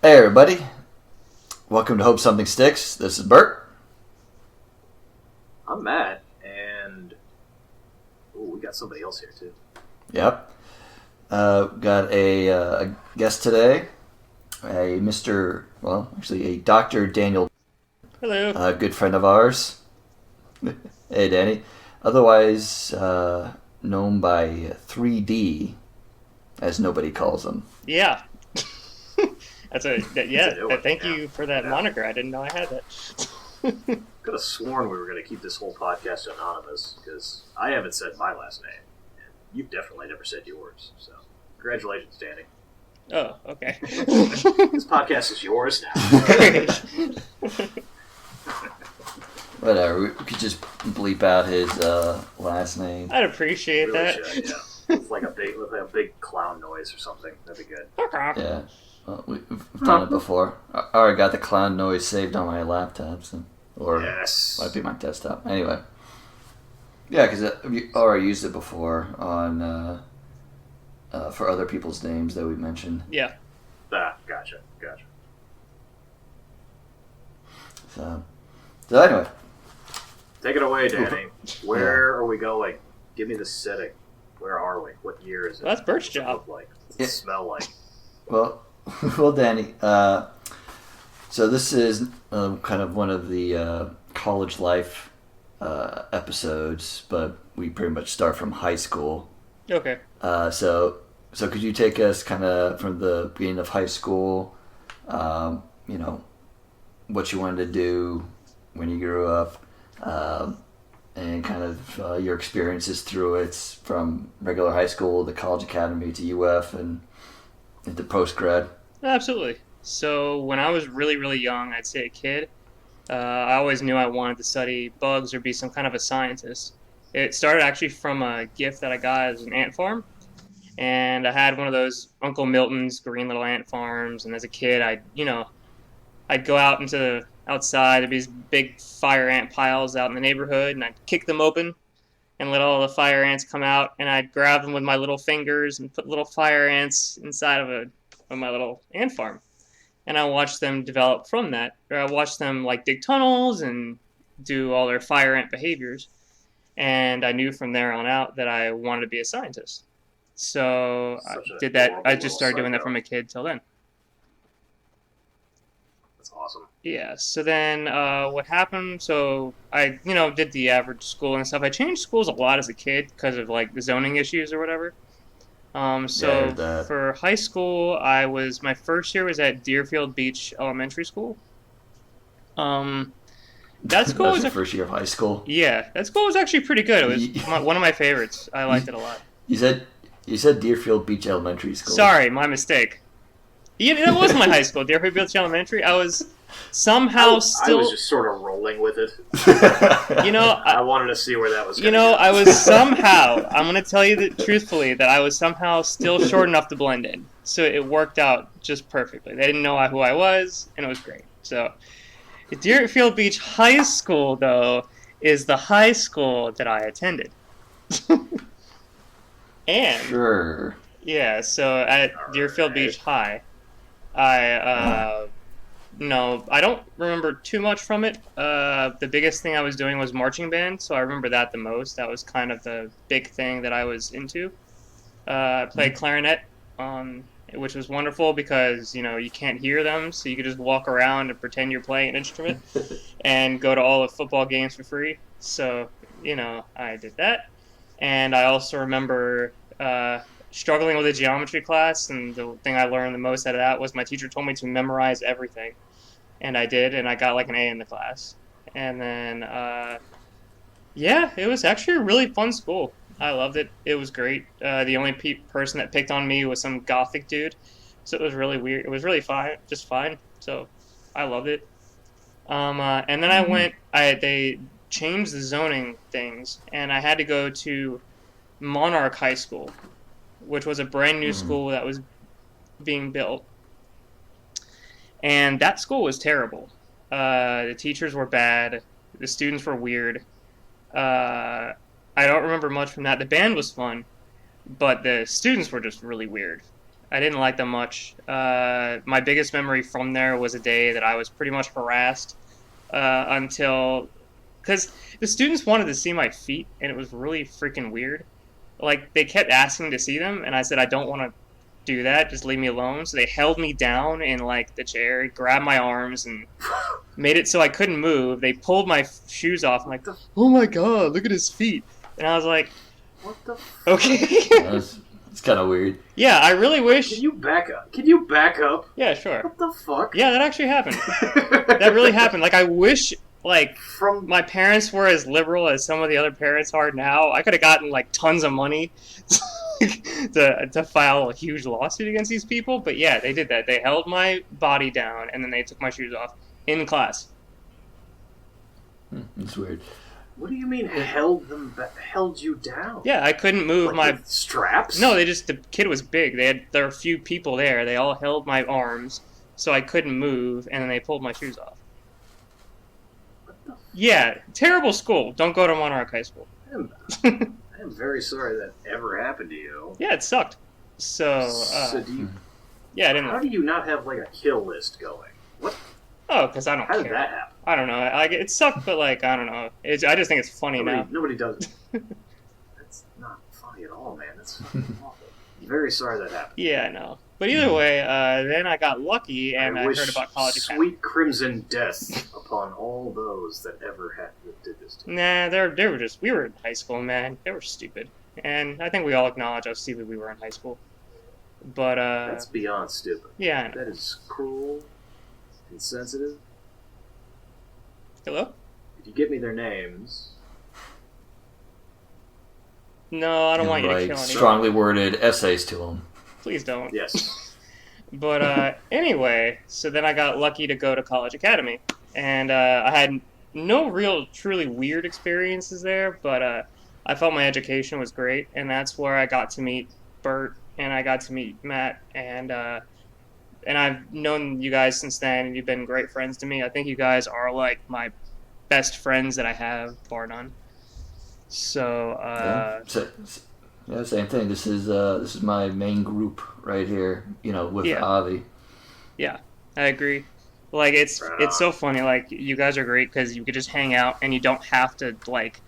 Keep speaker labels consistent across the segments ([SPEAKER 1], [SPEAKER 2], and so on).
[SPEAKER 1] Hey everybody, welcome to Hope Something Sticks. This is Burt.
[SPEAKER 2] I'm Matt, and we got somebody else here too.
[SPEAKER 1] Yep. Got a guest today, a Dr. Daniel.
[SPEAKER 3] Hello.
[SPEAKER 1] A good friend of ours. Hey Danny. Otherwise known by 3D, as nobody calls him.
[SPEAKER 3] Yeah. Thank you for that moniker. I didn't know I had that.
[SPEAKER 2] Could have sworn we were going to keep this whole podcast anonymous because I haven't said my last name, and you've definitely never said yours. So, congratulations, Danny.
[SPEAKER 3] Oh, okay.
[SPEAKER 2] This podcast is yours now.
[SPEAKER 1] Whatever, we could just bleep out his last name.
[SPEAKER 3] I'd appreciate
[SPEAKER 2] really
[SPEAKER 3] that.
[SPEAKER 2] should, yeah. With like a big clown noise or something. That'd be good.
[SPEAKER 1] Yeah. Well, we've done it before. I already got the clown noise saved on my laptop, or
[SPEAKER 2] yes.
[SPEAKER 1] might be my desktop. Anyway, yeah, because we already used it before on for other people's names that we mentioned.
[SPEAKER 3] Yeah.
[SPEAKER 2] Gotcha.
[SPEAKER 1] So anyway,
[SPEAKER 2] take it away, Danny. Where are we going? Give me the setting. Where are we? What year is it?
[SPEAKER 3] Well, that's Bert's
[SPEAKER 2] What's it
[SPEAKER 3] job.
[SPEAKER 2] look like? What's it smell like?
[SPEAKER 1] Well, Danny. So this is kind of one of the college life episodes, but we pretty much start from high school.
[SPEAKER 3] Okay.
[SPEAKER 1] So could you take us kind of from the beginning of high school? What you wanted to do when you grew up, and kind of your experiences through it from regular high school, the college academy, to UF, and into post-grad.
[SPEAKER 3] Absolutely. So when I was really, really young, I'd say a kid, I always knew I wanted to study bugs or be some kind of a scientist. It started actually from a gift that I got as an ant farm. And I had one of those Uncle Milton's green little ant farms. And as a kid, I'd go out outside. There'd be these big fire ant piles out in the neighborhood, and I'd kick them open and let all the fire ants come out, and I'd grab them with my little fingers and put little fire ants inside of my little ant farm. And I watched them develop from that. Or I watched them dig tunnels and do all their fire ant behaviors. And I knew from there on out that I wanted to be a scientist. So I did that. I just started doing that from a kid till then.
[SPEAKER 2] That's awesome.
[SPEAKER 3] Yeah, so then what happened, so I, did the average school and stuff. I changed schools a lot as a kid because of, the zoning issues or whatever. For high school, my first year was at Deerfield Beach Elementary School. That school
[SPEAKER 1] was your first year of high school?
[SPEAKER 3] Yeah, that school was actually pretty good. It was one of my favorites. I liked it a lot.
[SPEAKER 1] You said Deerfield Beach Elementary School.
[SPEAKER 3] Sorry, my mistake. Yeah, that was my high school, Deerfield Beach Elementary. I was somehow
[SPEAKER 2] I was just sort of rolling with it. I wanted to see where that was going.
[SPEAKER 3] I was somehow, I'm going to tell you truthfully, that I was somehow still short enough to blend in. So it worked out just perfectly. They didn't know who I was, and it was great. So Deerfield Beach High School, though, is the high school that I attended. And
[SPEAKER 1] sure.
[SPEAKER 3] Yeah, so at Deerfield Beach High, I don't remember too much from it. The biggest thing I was doing was marching band, so I remember that the most. That was kind of the big thing that I was into. I played clarinet, which was wonderful because, you can't hear them, so you could just walk around and pretend you're playing an instrument and go to all the football games for free. So, I did that. And I also remember struggling with a geometry class, and the thing I learned the most out of that was my teacher told me to memorize everything. And I did, and I got an A in the class. And then, it was actually a really fun school. I loved it. It was great. The only person that picked on me was some gothic dude, so it was really weird. It was really fine, just fine. So I loved it. And then they changed the zoning things, and I had to go to Monarch High School, which was a brand new school that was being built. And that school was terrible. The teachers were bad. The students were weird. I don't remember much from that. The band was fun, but the students were just really weird. I didn't like them much. My biggest memory from there was a day that I was pretty much harassed until, because the students wanted to see my feet, and it was really freaking weird. Like, they kept asking to see them, and I said I don't want to do that. Just leave me alone. So they held me down in like the chair, grabbed my arms, and made it so I couldn't move. They pulled my shoes off. I'm like, oh my god, look at his feet. And I was like,
[SPEAKER 2] What the?
[SPEAKER 3] okay.
[SPEAKER 1] It's kind of weird.
[SPEAKER 3] Yeah, I really wish.
[SPEAKER 2] Can you back up? Can you back up?
[SPEAKER 3] Yeah, sure.
[SPEAKER 2] What the fuck?
[SPEAKER 3] Yeah, that actually happened. That really happened. Like, I wish, like,
[SPEAKER 2] From
[SPEAKER 3] my parents were as liberal as some of the other parents are now. I could have gotten, like, tons of money to file a huge lawsuit against these people. But yeah, they did that. They held my body down, and then they took my shoes off in class.
[SPEAKER 1] It's weird.
[SPEAKER 2] What do you mean held you down?
[SPEAKER 3] Yeah, I couldn't move
[SPEAKER 2] Like with straps?
[SPEAKER 3] No, the kid was big. There were a few people there. They all held my arms, so I couldn't move, and then they pulled my shoes off.
[SPEAKER 2] What the
[SPEAKER 3] Yeah, terrible school. Don't go to Monarch High School.
[SPEAKER 2] I am very sorry that ever happened to you.
[SPEAKER 3] Yeah, it sucked. So
[SPEAKER 2] do you,
[SPEAKER 3] yeah, I didn't.
[SPEAKER 2] how do you not have like a kill list going? What?
[SPEAKER 3] Oh, because I don't
[SPEAKER 2] How
[SPEAKER 3] care.
[SPEAKER 2] did that happen?
[SPEAKER 3] I don't know. Like, it sucked, but like I don't know. I just think it's funny now.
[SPEAKER 2] Nobody does. That's not funny at all, man. That's fucking awful. I'm very sorry that happened.
[SPEAKER 3] Yeah, I know. But either way, then I got lucky and I
[SPEAKER 2] wish
[SPEAKER 3] heard about College Academy.
[SPEAKER 2] sweet crimson death upon all those that ever did this to me.
[SPEAKER 3] Nah, they were just, we were in high school, man. They were stupid. And I think we all acknowledge how stupid we were in high school. But,
[SPEAKER 2] That's beyond stupid.
[SPEAKER 3] yeah, I know.
[SPEAKER 2] That is cruel, insensitive.
[SPEAKER 3] Hello?
[SPEAKER 2] If you give me their names,
[SPEAKER 3] No, I don't want you to
[SPEAKER 1] Write
[SPEAKER 3] kill anyone.
[SPEAKER 1] strongly worded essays to them.
[SPEAKER 3] Please don't.
[SPEAKER 2] yes.
[SPEAKER 3] But anyway, so then I got lucky to go to College Academy. And I had no real truly weird experiences there, but I felt my education was great. And that's where I got to meet Burt, and I got to meet Matt, and I've known you guys since then, and you've been great friends to me. I think you guys are like my best friends that I have, bar none. So,
[SPEAKER 1] yeah, same thing. This is my main group right here. You know, with
[SPEAKER 3] Yeah.
[SPEAKER 1] Avi.
[SPEAKER 3] yeah, I agree. Like, it's so funny. Like, you guys are great because you could just hang out, and you don't have to like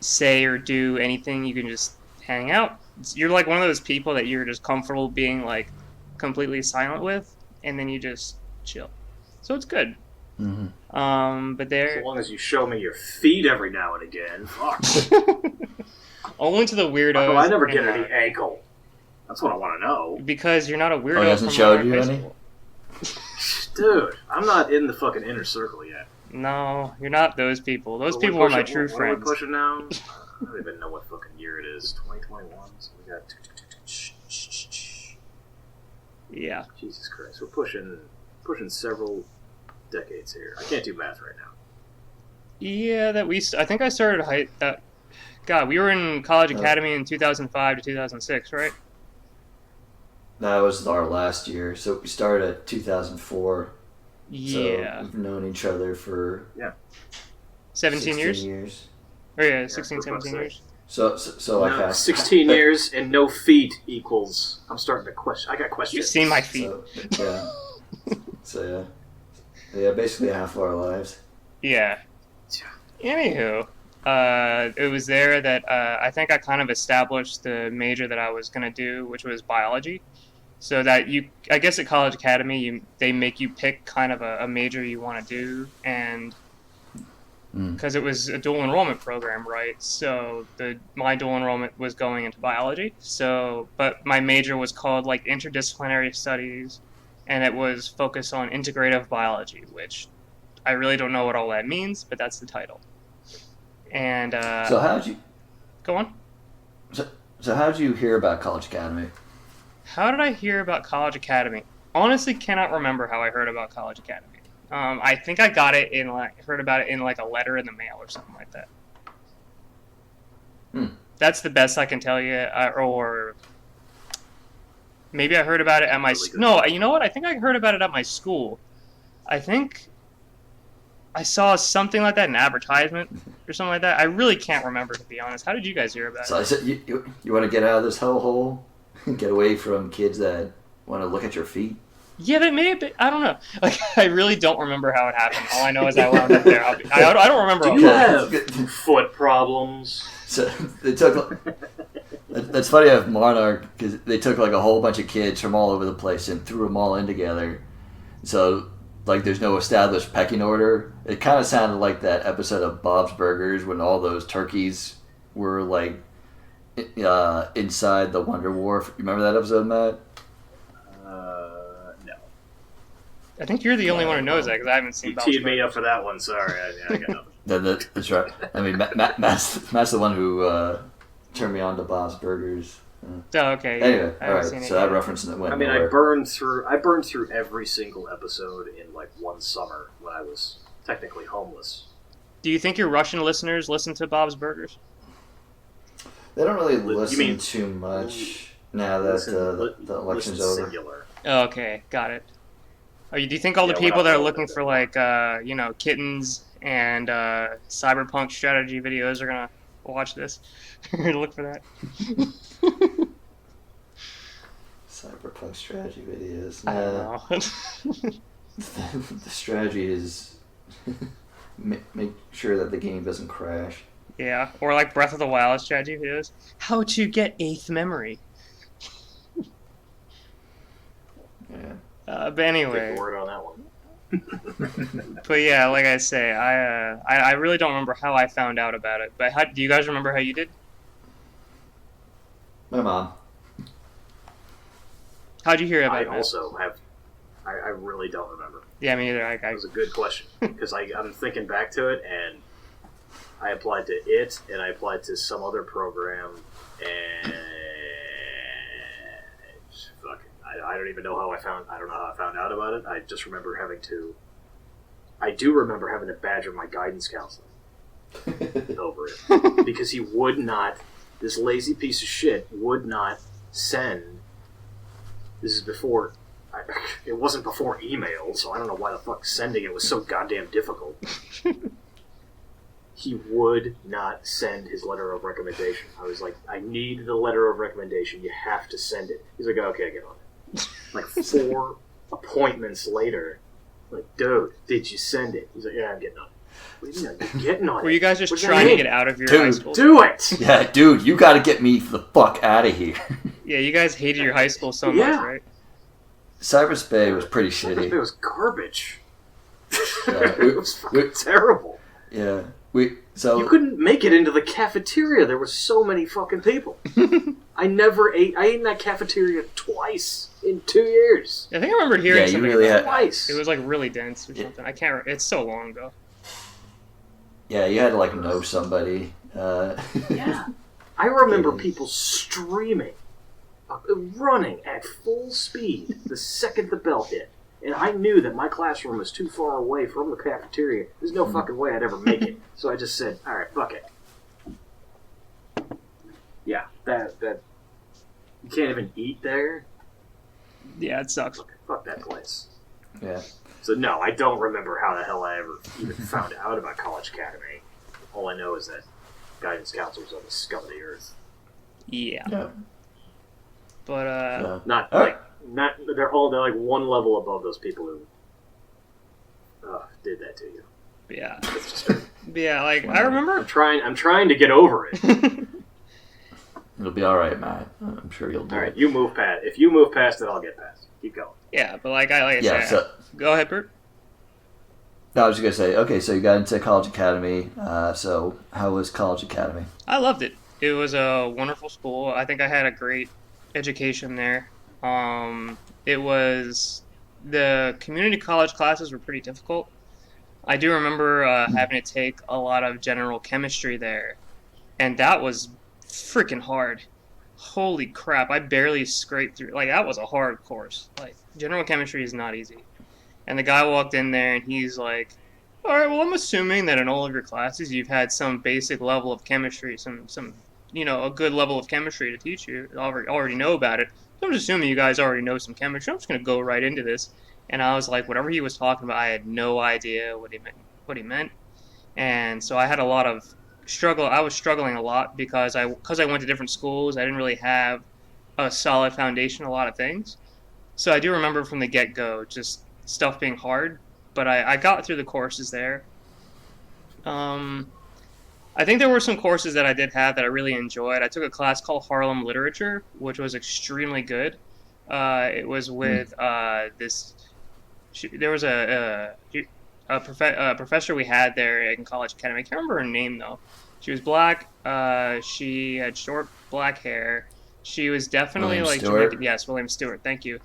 [SPEAKER 3] say or do anything. You can just hang out. You're like one of those people that you're just comfortable being like completely silent with, and then you just chill. So it's good.
[SPEAKER 1] Mm-hmm.
[SPEAKER 3] But
[SPEAKER 2] As
[SPEAKER 3] there,
[SPEAKER 2] long as you show me your feet every now and again. Fuck.
[SPEAKER 3] only to the weirdos.
[SPEAKER 2] Oh, I never
[SPEAKER 3] and,
[SPEAKER 2] get any ankle. That's what I want to know.
[SPEAKER 3] because you're not a weirdo.
[SPEAKER 1] Oh, he hasn't
[SPEAKER 3] from
[SPEAKER 1] showed
[SPEAKER 3] Monarch
[SPEAKER 1] you
[SPEAKER 3] High
[SPEAKER 1] any?
[SPEAKER 3] School.
[SPEAKER 2] Dude, I'm not in the fucking inner circle yet.
[SPEAKER 3] No, you're not those people. Those
[SPEAKER 2] What
[SPEAKER 3] people are my true
[SPEAKER 2] What are
[SPEAKER 3] friends.
[SPEAKER 2] we pushing now? I don't even know what fucking year it is. 2021. So we got.
[SPEAKER 3] Yeah.
[SPEAKER 2] Jesus Christ, we're pushing several decades here. I can't do math right now.
[SPEAKER 3] Yeah, I think I started God, we were in College
[SPEAKER 1] Oh.
[SPEAKER 3] Academy in 2005 to 2006, right?
[SPEAKER 1] That was our last year. So we started at 2004.
[SPEAKER 3] Yeah.
[SPEAKER 1] So we've known each other for
[SPEAKER 3] 17 years?
[SPEAKER 1] 16 years.
[SPEAKER 3] Oh yeah, 16,
[SPEAKER 2] for fuck's
[SPEAKER 3] 17 years.
[SPEAKER 1] So like
[SPEAKER 2] No,
[SPEAKER 1] half.
[SPEAKER 2] 16 years and no feet equals. I'm starting to question. I got questions.
[SPEAKER 3] You've seen my feet.
[SPEAKER 1] So, yeah. So yeah, basically half of our lives.
[SPEAKER 3] Yeah. Anywho, it was there that I think I kind of established the major that I was going to do, which was biology. So that I guess at College Academy, they make you pick kind of a major you want to do, and because it was a dual enrollment program, right? So my dual enrollment was going into biology. So, but my major was called like interdisciplinary studies, and it was focused on integrative biology, which I really don't know what all that means, but that's the title. And
[SPEAKER 1] So how'd you
[SPEAKER 3] go on.
[SPEAKER 1] So how'd you hear about College Academy?
[SPEAKER 3] How did I hear about College Academy? Honestly, cannot remember how I heard about College Academy. I think I got it heard about it in like a letter in the mail or something like that. That's the best I can tell you. Or maybe I heard about it at my no. You know what? I think I heard about it at my school. I think I saw something like that, an advertisement or something like that. I really can't remember, to be honest. How did you guys hear about
[SPEAKER 1] So
[SPEAKER 3] it?
[SPEAKER 1] I said, you want to get out of this hellhole? get away from kids that want to look at your feet.
[SPEAKER 3] Yeah, they may have been, I don't know. Like, I really don't remember how it happened. All I know is I wound up there. I don't remember.
[SPEAKER 2] Do you have foot problems?
[SPEAKER 1] So they took. That's funny. I have Monarch because they took like a whole bunch of kids from all over the place and threw them all in together. So like, there's no established pecking order. It kind of sounded like that episode of Bob's Burgers when all those turkeys were like inside the Wonder Wharf. You remember that episode, Matt?
[SPEAKER 2] No.
[SPEAKER 3] I think you're the only one who knows that because I haven't seen.
[SPEAKER 2] You teed me up for that one. Sorry, I got nothing.
[SPEAKER 1] That's right. I mean, Matt's the one who turned me on to Bob's Burgers.
[SPEAKER 3] Oh, okay.
[SPEAKER 1] Anyway,
[SPEAKER 3] I
[SPEAKER 1] all right.
[SPEAKER 3] seen it
[SPEAKER 1] So
[SPEAKER 3] yet.
[SPEAKER 1] that reference went
[SPEAKER 2] I mean,
[SPEAKER 1] nowhere.
[SPEAKER 2] I burned through every single episode in like one summer when I was technically homeless.
[SPEAKER 3] Do you think your Russian listeners listen to Bob's Burgers?
[SPEAKER 1] They don't really
[SPEAKER 2] You
[SPEAKER 1] listen
[SPEAKER 2] mean-
[SPEAKER 1] too much now that the election's
[SPEAKER 2] listen
[SPEAKER 1] over.
[SPEAKER 2] singular.
[SPEAKER 3] Oh, okay, got it. Do you think all the
[SPEAKER 2] Yeah,
[SPEAKER 3] people
[SPEAKER 2] we're
[SPEAKER 3] that
[SPEAKER 2] not
[SPEAKER 3] are looking for like kittens and cyberpunk strategy videos are gonna watch this? Look for that.
[SPEAKER 1] Cyberpunk strategy videos.
[SPEAKER 3] I don't know.
[SPEAKER 1] The strategy is make sure that the game doesn't crash.
[SPEAKER 3] Yeah, or like Breath of the Wild strategy videos. How to get eighth memory.
[SPEAKER 1] Yeah.
[SPEAKER 3] But anyway,
[SPEAKER 2] Take the word on that one.
[SPEAKER 3] but yeah, like I say, I really don't remember how I found out about it. But do you guys remember how you did?
[SPEAKER 1] My mom.
[SPEAKER 3] How'd you hear about
[SPEAKER 2] I
[SPEAKER 3] it? Matt?
[SPEAKER 2] also have. I really don't remember.
[SPEAKER 3] Yeah, me neither.
[SPEAKER 2] That was a good question because I'm thinking back to it, and I applied to it, and I applied to some other program, and fuck, I don't even know how I found. I don't know how I found out about it. I just remember having to. I do remember having to badger my guidance counselor over it because he would not. This lazy piece of shit would not send. This is before. It wasn't before email, so I don't know why the fuck sending it was so goddamn difficult. He would not send his letter of recommendation. I was like, I need the letter of recommendation. You have to send it. He's like, okay, get on it. Like 4 appointments later, like, dude, did you send it? He's like, yeah, I'm getting on it. What do you mean, you're getting on it?
[SPEAKER 3] Were you guys just
[SPEAKER 2] What does that
[SPEAKER 3] trying to
[SPEAKER 2] mean?
[SPEAKER 3] get out of your
[SPEAKER 1] Dude,
[SPEAKER 3] high school?
[SPEAKER 2] Do it!
[SPEAKER 1] Yeah, dude, you got to get me the fuck out of here.
[SPEAKER 3] Yeah, you guys hated your high school so
[SPEAKER 2] Yeah.
[SPEAKER 3] much, right?
[SPEAKER 1] Cyberspace was pretty
[SPEAKER 2] It
[SPEAKER 1] shitty.
[SPEAKER 2] was garbage.
[SPEAKER 1] Yeah,
[SPEAKER 2] It was fucking terrible.
[SPEAKER 1] Yeah,
[SPEAKER 2] You
[SPEAKER 1] so
[SPEAKER 2] couldn't make it into the cafeteria. There were so many fucking people. I ate in that cafeteria twice in 2 years.
[SPEAKER 3] I think I remembered hearing
[SPEAKER 1] Yeah, you
[SPEAKER 3] something
[SPEAKER 1] really
[SPEAKER 3] about
[SPEAKER 1] had-
[SPEAKER 2] Twice.
[SPEAKER 3] it. It was like really dense or
[SPEAKER 1] Yeah.
[SPEAKER 3] something. I can't. It's so long ago.
[SPEAKER 1] yeah, you had to like know somebody.
[SPEAKER 2] Yeah. I remember
[SPEAKER 1] Yeah.
[SPEAKER 2] people streaming, running at full speed the second the bell hit. And I knew that my classroom was too far away from the cafeteria. There's no fucking way I'd ever make it. So I just said, all right, fuck it. Yeah, that you can't even eat there.
[SPEAKER 3] Yeah, it sucks.
[SPEAKER 2] Fuck that place.
[SPEAKER 1] Yeah.
[SPEAKER 2] So no, I don't remember how the hell I ever even found out about College Academy. All I know is that guidance counselors are the scum of the earth.
[SPEAKER 3] Yeah,
[SPEAKER 1] Yeah.
[SPEAKER 3] but
[SPEAKER 1] Yeah.
[SPEAKER 2] Not
[SPEAKER 1] All right.
[SPEAKER 2] they're like one level above those people who did that to you.
[SPEAKER 3] yeah,
[SPEAKER 2] It's just
[SPEAKER 3] yeah. Like I remember.
[SPEAKER 2] I'm trying to get over it.
[SPEAKER 1] It'll be all right, Matt. I'm sure you'll do
[SPEAKER 2] All right,
[SPEAKER 1] it.
[SPEAKER 2] you move past. If you move past it, I'll get past it. Keep going.
[SPEAKER 3] Yeah, but like I
[SPEAKER 1] Yeah.
[SPEAKER 3] said,
[SPEAKER 1] So
[SPEAKER 3] go ahead, Burt.
[SPEAKER 1] no, I was just gonna say. Okay, so you got into College Academy. So how was College Academy?
[SPEAKER 3] I loved it. It was a wonderful school. I think I had a great education there. It was the community college classes were pretty difficult. I do remember having to take a lot of general chemistry there, and that was freaking hard. Holy crap! I barely scraped through. Like that was a hard course. Like general chemistry is not easy. And the guy walked in there, and he's like, "All right, well, I'm assuming that in all of your classes you've had some basic level of chemistry, some a good level of chemistry to teach you. Already know about it. So I'm just assuming you guys already know some chemistry. I'm just gonna go right into this." And I was like, whatever he was talking about, I had no idea what he meant. And so I had a lot of struggle. I was struggling a lot because I went to different schools. I didn't really have a solid foundation, a lot of things. So I do remember from the get-go just stuff being hard, but I got through the courses there. Um, I think there were some courses that I did have that I really enjoyed. I took a class called Harlem Literature, which was extremely good. It was with this. There was a professor we had there in College Academy. I can't remember her name though. She was black. She had short black hair. She was definitely
[SPEAKER 1] William
[SPEAKER 3] like
[SPEAKER 1] Stewart?
[SPEAKER 3] Jamaican. Yes, William Stewart. Thank you.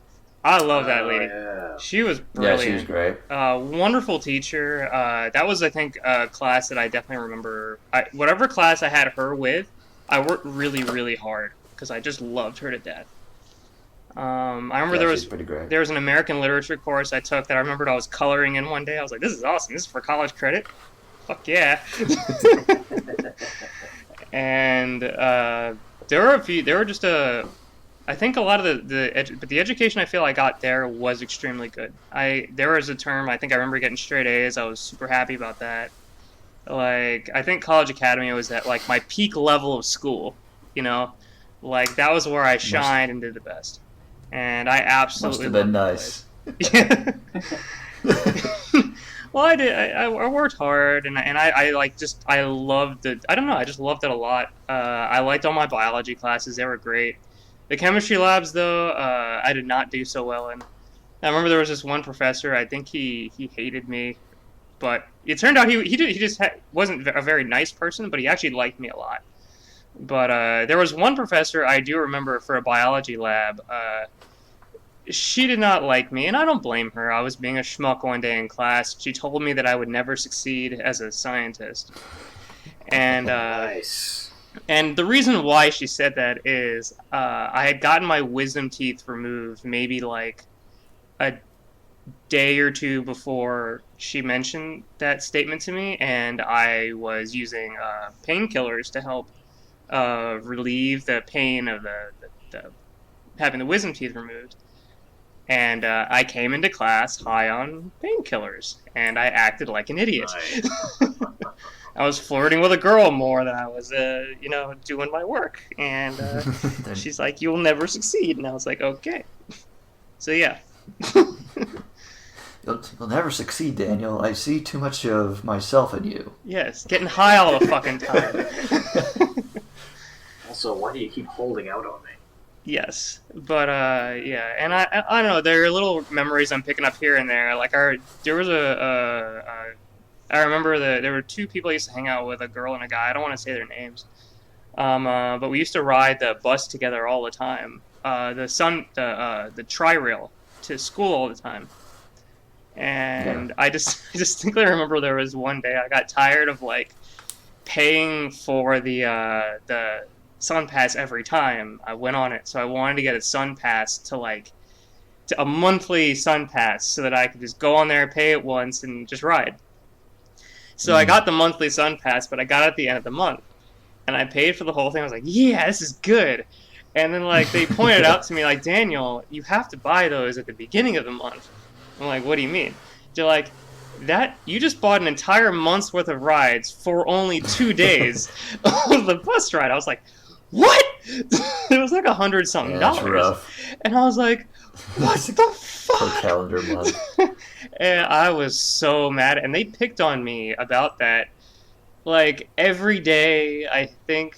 [SPEAKER 3] I love that lady.
[SPEAKER 2] Yeah.
[SPEAKER 3] She was
[SPEAKER 1] Yeah,
[SPEAKER 3] brilliant.
[SPEAKER 1] she was great.
[SPEAKER 3] Wonderful teacher. That was, I think, a class that I definitely remember. Whatever class I had her with, I worked really, really hard because I just loved her to death. I remember
[SPEAKER 1] Yeah, she's pretty great.
[SPEAKER 3] there was an American literature course I took that I remembered I was coloring in one day. I was like, this is awesome. This is for college credit. Fuck yeah. And there were a few. There were just a. I think a lot of but the education I feel I got there was extremely good. There was a term I think I remember getting straight A's. I was super happy about that. Like I think College Academy was at like my peak level of school. You know, like that was where I shined and did the best. And I absolutely
[SPEAKER 1] Must have been
[SPEAKER 3] loved
[SPEAKER 1] nice.
[SPEAKER 3] the place. Well, I did. I worked hard, and I like just I loved it. I don't know. I just loved it a lot. I liked all my biology classes. They were great. The chemistry labs, though, I did not do so well in. I remember there was this one professor. I think he hated me, but it turned out he just wasn't a very nice person, but he actually liked me a lot. But there was one professor I do remember for a biology lab. She did not like me, and I don't blame her. I was being a schmuck one day in class. She told me that I would never succeed as a scientist. And
[SPEAKER 2] Nice.
[SPEAKER 3] and the reason why she said that is I had gotten my wisdom teeth removed maybe like a day or two before she mentioned that statement to me, and I was using painkillers to help relieve the pain of the having the wisdom teeth removed. And I came into class high on painkillers, and I acted like an idiot.
[SPEAKER 2] Nice.
[SPEAKER 3] I was flirting with a girl more than I was, doing my work. And she's like, "You'll never succeed." And I was like, "Okay." So yeah.
[SPEAKER 1] You'll never succeed, Daniel. I see too much of myself in you.
[SPEAKER 3] Yes, getting high all the fucking time.
[SPEAKER 2] Also, why do you keep holding out on me?
[SPEAKER 3] Yes, but yeah, and I don't know. There are little memories I'm picking up here and there. Like there was I remember there were two people I used to hang out with, a girl and a guy. I don't want to say their names, but we used to ride the bus together all the time. The tri-rail to school all the time. And yeah. I distinctly remember there was one day I got tired of like paying for the Sun Pass every time I went on it, so I wanted to get a Sun Pass to a monthly Sun Pass so that I could just go on there, pay it once, and just ride. So I got the monthly Sun Pass, but I got it at the end of the month, and I paid for the whole thing. I was like, "Yeah, this is good." And then they pointed out to me like, "Daniel, you have to buy those at the beginning of the month." I'm like, "What do you mean?" They're like, "That you just bought an entire month's worth of rides for only 2 days of the bus ride." I was like, "What?" It was like $100-something.
[SPEAKER 1] That's rough.
[SPEAKER 3] And I was like, "What the fuck?"
[SPEAKER 1] Per calendar month.
[SPEAKER 3] And I was so mad, and they picked on me about that, like every day. I think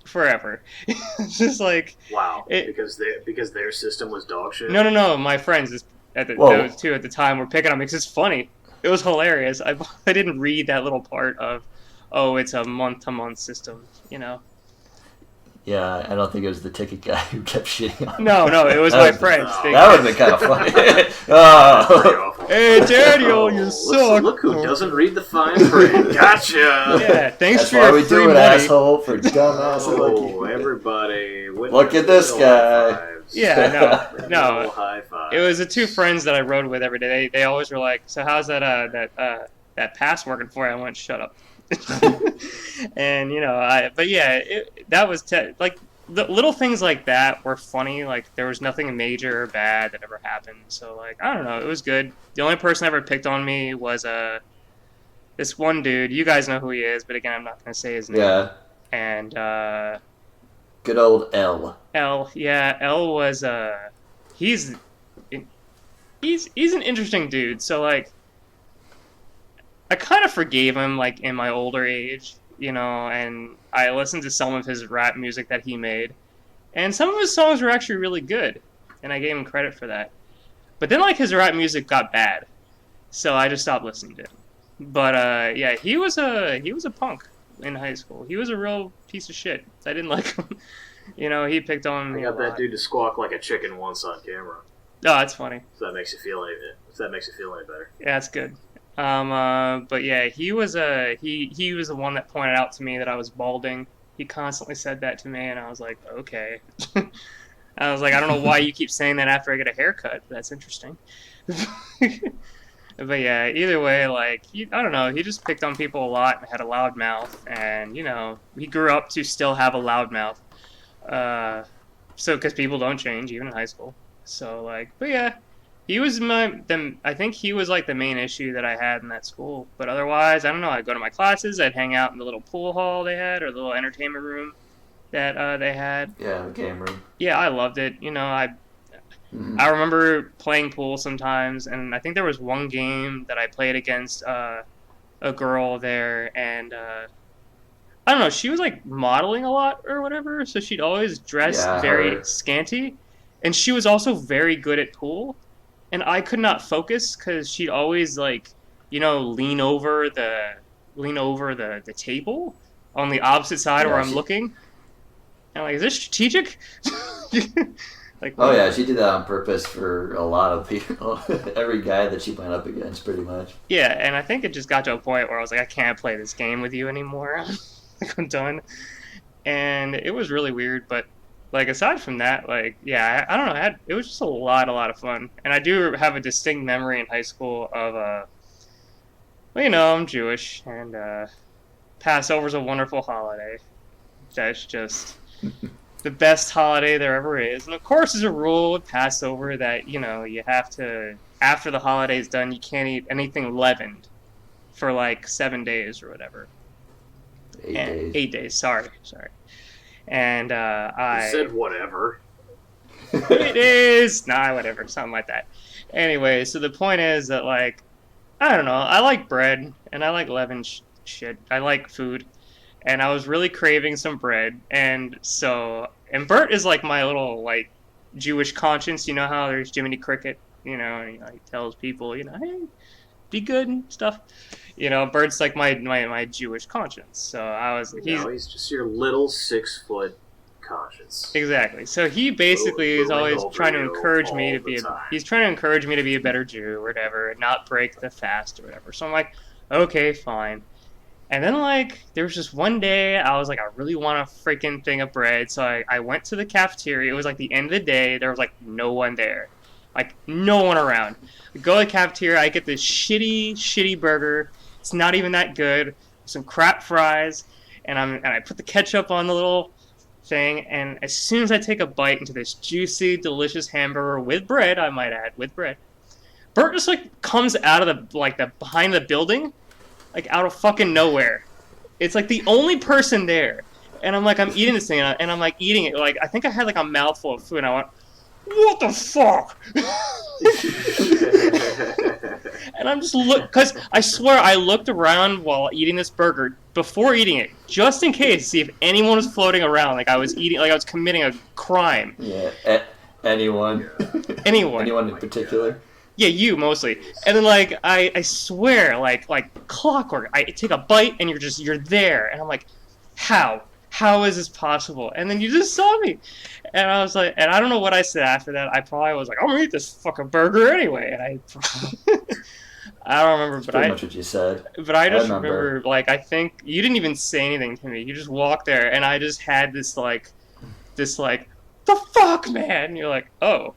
[SPEAKER 3] forever. It's just like
[SPEAKER 2] wow, because their system was dog shit.
[SPEAKER 3] No. My friends those two at the time were picking on me because it's funny. It was hilarious. I didn't read that little part of, it's a month-to-month system,
[SPEAKER 1] Yeah, I don't think it was the ticket guy who kept shitting on
[SPEAKER 3] No, it was my friends.
[SPEAKER 1] That would have been kind of funny. Oh.
[SPEAKER 3] Hey, Daniel, you suck.
[SPEAKER 2] Look who doesn't read the fine print. Gotcha.
[SPEAKER 3] Yeah, thanks
[SPEAKER 1] That's
[SPEAKER 3] for
[SPEAKER 1] why
[SPEAKER 3] your
[SPEAKER 1] we
[SPEAKER 3] free
[SPEAKER 1] do it,
[SPEAKER 3] money.
[SPEAKER 1] asshole, for dumbasses like you.
[SPEAKER 2] Everybody.
[SPEAKER 1] Look at this guy.
[SPEAKER 3] Yeah, no.
[SPEAKER 2] No high five.
[SPEAKER 3] It was the two friends that I rode with every day. They always were like, "So how's that pass working for you?" I went, "Shut up." And that was the little things like that were funny. Like there was nothing major or bad that ever happened. So I don't know, it was good. The only person that ever picked on me was this one dude. You guys know who he is, but again, I'm not gonna say his name.
[SPEAKER 1] Yeah.
[SPEAKER 3] And
[SPEAKER 1] Go Good old L.
[SPEAKER 3] L. Yeah, L was he's an interesting dude. So like, I kind of forgave him like in my older age, and I listened to some of his rap music that he made, and some of his songs were actually really good, and I gave him credit for that. But then like his rap music got bad, so I just stopped listening to him. But yeah, he was a punk in high school. He was a real piece of shit. I didn't like him. He picked on me.
[SPEAKER 2] I got that dude to squawk like a chicken once on camera.
[SPEAKER 3] Oh, that's funny.
[SPEAKER 2] If that makes you feel any better.
[SPEAKER 3] Yeah, that's good. But yeah, he was he was the one that pointed out to me that I was balding. He constantly said that to me, and I was like, okay. I was like, I don't know why you keep saying that after I get a haircut. That's interesting. But yeah, either way, like, I don't know. He just picked on people a lot and had a loud mouth, and he grew up to still have a loud mouth. So because people don't change even in high school. So like, but yeah. He was I think he was like the main issue that I had in that school. But otherwise, I don't know. I'd go to my classes. I'd hang out in the little pool hall they had, or the little entertainment room that they had.
[SPEAKER 1] Yeah, the game room.
[SPEAKER 3] Yeah, I loved it. I remember playing pool sometimes, and I think there was one game that I played against a girl there, and I don't know. She was like modeling a lot or whatever, so she'd always dress very scanty, and she was also very good at pool. And I could not focus because she'd always like, lean over the table on the opposite side where I'm looking. And I'm like, is this strategic? Like,
[SPEAKER 1] oh yeah, she did that on purpose for a lot of people. Every guy that she went up against, pretty much.
[SPEAKER 3] Yeah, and I think it just got to a point where I was like, I can't play this game with you anymore. Like, I'm done. And it was really weird, but like, aside from that, like, yeah, I don't know. It was just a lot of fun. And I do have a distinct memory in high school of, I'm Jewish, and Passover's a wonderful holiday. That's just the best holiday there ever is. And of course, there's a rule with Passover that, you have to, after the holiday's done, you can't eat anything leavened for like 7 days or whatever.
[SPEAKER 1] 8 days.
[SPEAKER 3] 8 days, sorry. And I
[SPEAKER 2] said whatever.
[SPEAKER 3] It is whatever, something like that. Anyway, so the point is that, like, I don't know, I like bread and I like leavened shit. I like food, and I was really craving some bread, and Burt is like my little like Jewish conscience. You know how there's Jiminy Cricket, and he like tells people, hey, be good and stuff. Burt's like my Jewish conscience. So I was like,
[SPEAKER 2] he's just your little 6 foot conscience.
[SPEAKER 3] Exactly. So he basically is always trying to encourage me to be a better Jew or whatever, and not break the fast or whatever. So I'm like, okay, fine. And then like there was just one day I was like, I really want a freaking thing of bread. So I went to the cafeteria. It was like the end of the day. There was like no one there. Like no one around. I go to the cafeteria, I get this shitty burger. It's not even that good. Some crap fries, and I put the ketchup on the little thing, and as soon as I take a bite into this juicy, delicious hamburger with bread, I might add, with bread, Burt just like comes out of the behind the building, like out of fucking nowhere. It's like the only person there, and I'm eating this thing, and I'm like eating it, like I think I had like a mouthful of food, and I went, what the fuck? And I'm just because I swear I looked around while eating this burger before eating it, just in case, to see if anyone was floating around, like I was committing a crime.
[SPEAKER 1] Yeah, anyone. Anyone in particular.
[SPEAKER 3] Yeah, you mostly. And then like I swear, like clockwork, I take a bite and you're there, and I'm like, how? How is this possible? And then you just saw me. And I was like, and I don't know what I said after that. I probably was like, I'm gonna eat this fucking burger anyway. And I don't remember, but
[SPEAKER 1] pretty much what you said.
[SPEAKER 3] But I just remember, like, I think you didn't even say anything to me. You just walked there, and I just had this the fuck, man. And you're like, oh.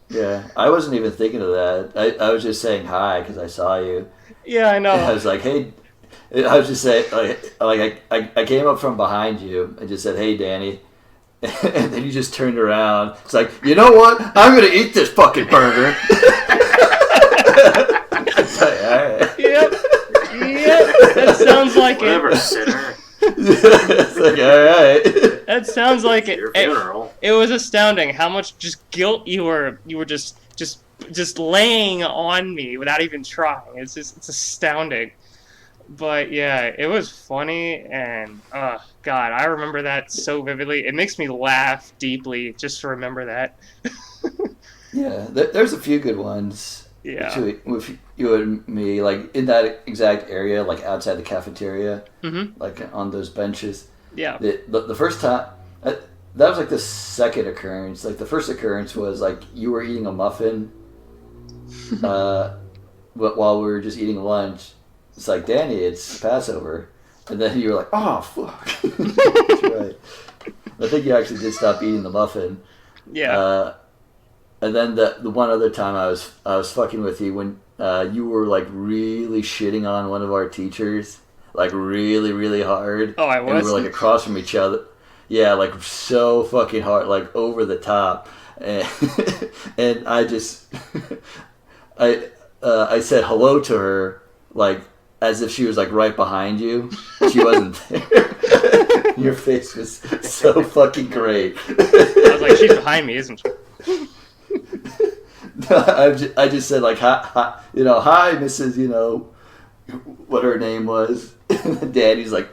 [SPEAKER 1] Yeah, I wasn't even thinking of that. I was just saying hi because I saw you.
[SPEAKER 3] Yeah, I know.
[SPEAKER 1] And I was like, hey. I was just saying, I came up from behind you and just said, hey, Danny. And then you just turned around. It's like, you know what? I'm going to eat this fucking burger. Like, all right.
[SPEAKER 3] Yep. That sounds like
[SPEAKER 2] whatever, sinner.
[SPEAKER 1] It's like, all right.
[SPEAKER 3] That sounds like
[SPEAKER 2] Your funeral.
[SPEAKER 3] it was astounding how much just guilt you were just laying on me without even trying. It's astounding. But yeah, it was funny, and oh god, I remember that so vividly. It makes me laugh deeply just to remember that.
[SPEAKER 1] Yeah, there's a few good ones.
[SPEAKER 3] Yeah.
[SPEAKER 1] With you and me, like in that exact area, like outside the cafeteria, like on those benches.
[SPEAKER 3] Yeah.
[SPEAKER 1] The first time, that was like the second occurrence. Like the first occurrence was like you were eating a muffin, but while we were just eating lunch, it's like, Danny, it's Passover, and then you were like, oh fuck. That's right. I think you actually did stop eating the muffin.
[SPEAKER 3] Yeah.
[SPEAKER 1] And then the one other time I was fucking with you when you were like really shitting on one of our teachers, like really really hard.
[SPEAKER 3] Oh, I was.
[SPEAKER 1] And we were like across from each other. Yeah, like so fucking hard, like over the top. And and I just I said hello to her like as if she was like right behind you. She wasn't there. Your face was so fucking great.
[SPEAKER 3] I was like, she's behind me, isn't she?
[SPEAKER 1] I just said like hi, Mrs. What her name was. And Daddy's like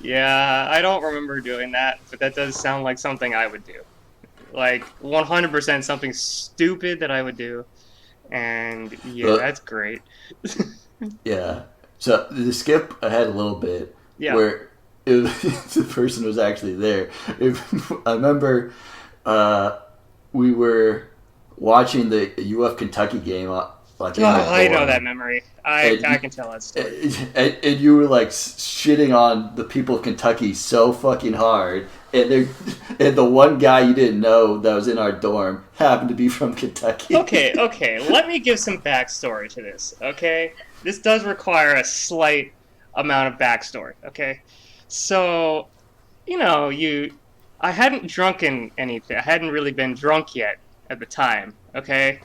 [SPEAKER 3] Yeah, I don't remember doing that, but that does sound like something I would do. Like 100% something stupid that I would do. And yeah, that's great.
[SPEAKER 1] Yeah. So the skip ahead a little bit, where the person was actually there. I remember we were watching the UF Kentucky game.
[SPEAKER 3] I know that memory. I can tell that story.
[SPEAKER 1] And you were like shitting on the people of Kentucky so fucking hard. And the one guy you didn't know that was in our dorm happened to be from Kentucky.
[SPEAKER 3] Okay. Let me give some backstory to this, okay? This does require a slight amount of backstory, okay? So, I hadn't drunken anything. I hadn't really been drunk yet at the time, okay?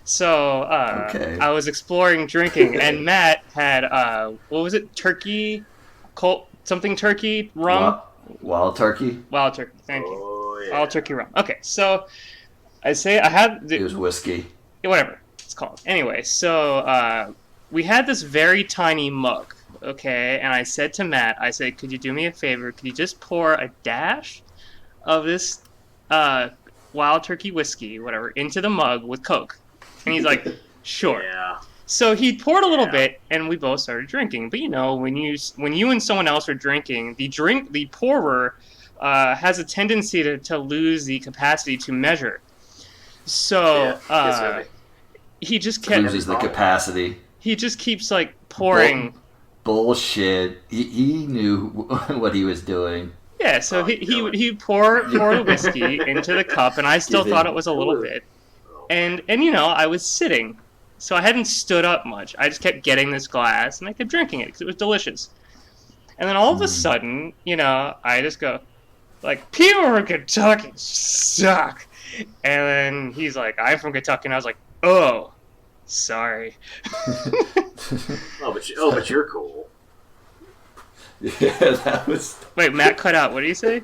[SPEAKER 3] So, I was exploring drinking, and Matt had, what was it? Turkey? Turkey? Rum?
[SPEAKER 1] Wild turkey?
[SPEAKER 3] Wild turkey, thank you.
[SPEAKER 2] Oh, yeah.
[SPEAKER 3] Wild turkey rum. Okay, so I had...
[SPEAKER 1] It was whiskey.
[SPEAKER 3] Whatever it's called. Anyway, so we had this very tiny mug, okay? And I said to Matt, could you do me a favor? Could you just pour a dash of this wild turkey whiskey, whatever, into the mug with Coke? And he's like, sure.
[SPEAKER 2] Yeah.
[SPEAKER 3] So he poured a little bit, and we both started drinking. But when you and someone else are drinking, the pourer has a tendency to lose the capacity to measure. So he just
[SPEAKER 1] loses the capacity.
[SPEAKER 3] He just keeps like pouring.
[SPEAKER 1] Bullshit. He knew what he was doing.
[SPEAKER 3] Yeah. So he poured the whiskey into the cup, and I still thought it was a little bit. And I was sitting. So I hadn't stood up much. I just kept getting this glass, and I kept drinking it because it was delicious. And then all of a sudden, I just go, like, people from Kentucky suck. And then he's like, I'm from Kentucky. And I was like, oh, sorry.
[SPEAKER 2] but you're cool.
[SPEAKER 1] Yeah, that was...
[SPEAKER 3] Wait, Matt cut out. What did you say?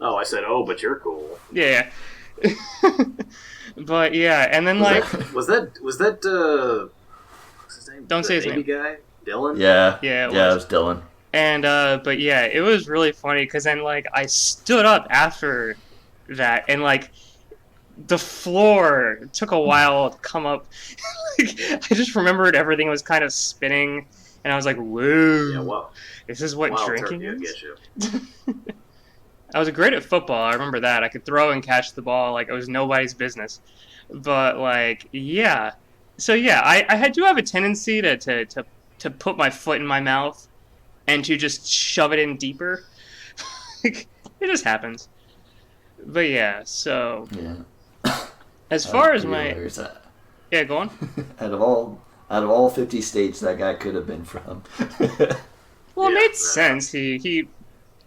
[SPEAKER 2] Oh, I said, but you're cool.
[SPEAKER 3] Yeah. But yeah, and then
[SPEAKER 2] was that what's his name?
[SPEAKER 3] Don't say his name.
[SPEAKER 2] Guy, Dylan.
[SPEAKER 1] Yeah,
[SPEAKER 3] it
[SPEAKER 1] was Dylan.
[SPEAKER 3] And but yeah, it was really funny because then I stood up after that, and the floor took a while to come up. I just remembered everything was kind of spinning, and I was like, "Whoa,
[SPEAKER 2] yeah, well,
[SPEAKER 3] this is what drinking is."
[SPEAKER 2] Get you.
[SPEAKER 3] I was great at football. I remember that. I could throw and catch the ball like it was nobody's business. But yeah. So yeah, I do have a tendency to put my foot in my mouth and to just shove it in deeper. It just happens. But yeah, so as far as yeah, go on.
[SPEAKER 1] out of all 50 states that guy could have been from.
[SPEAKER 3] Well, it made sense. He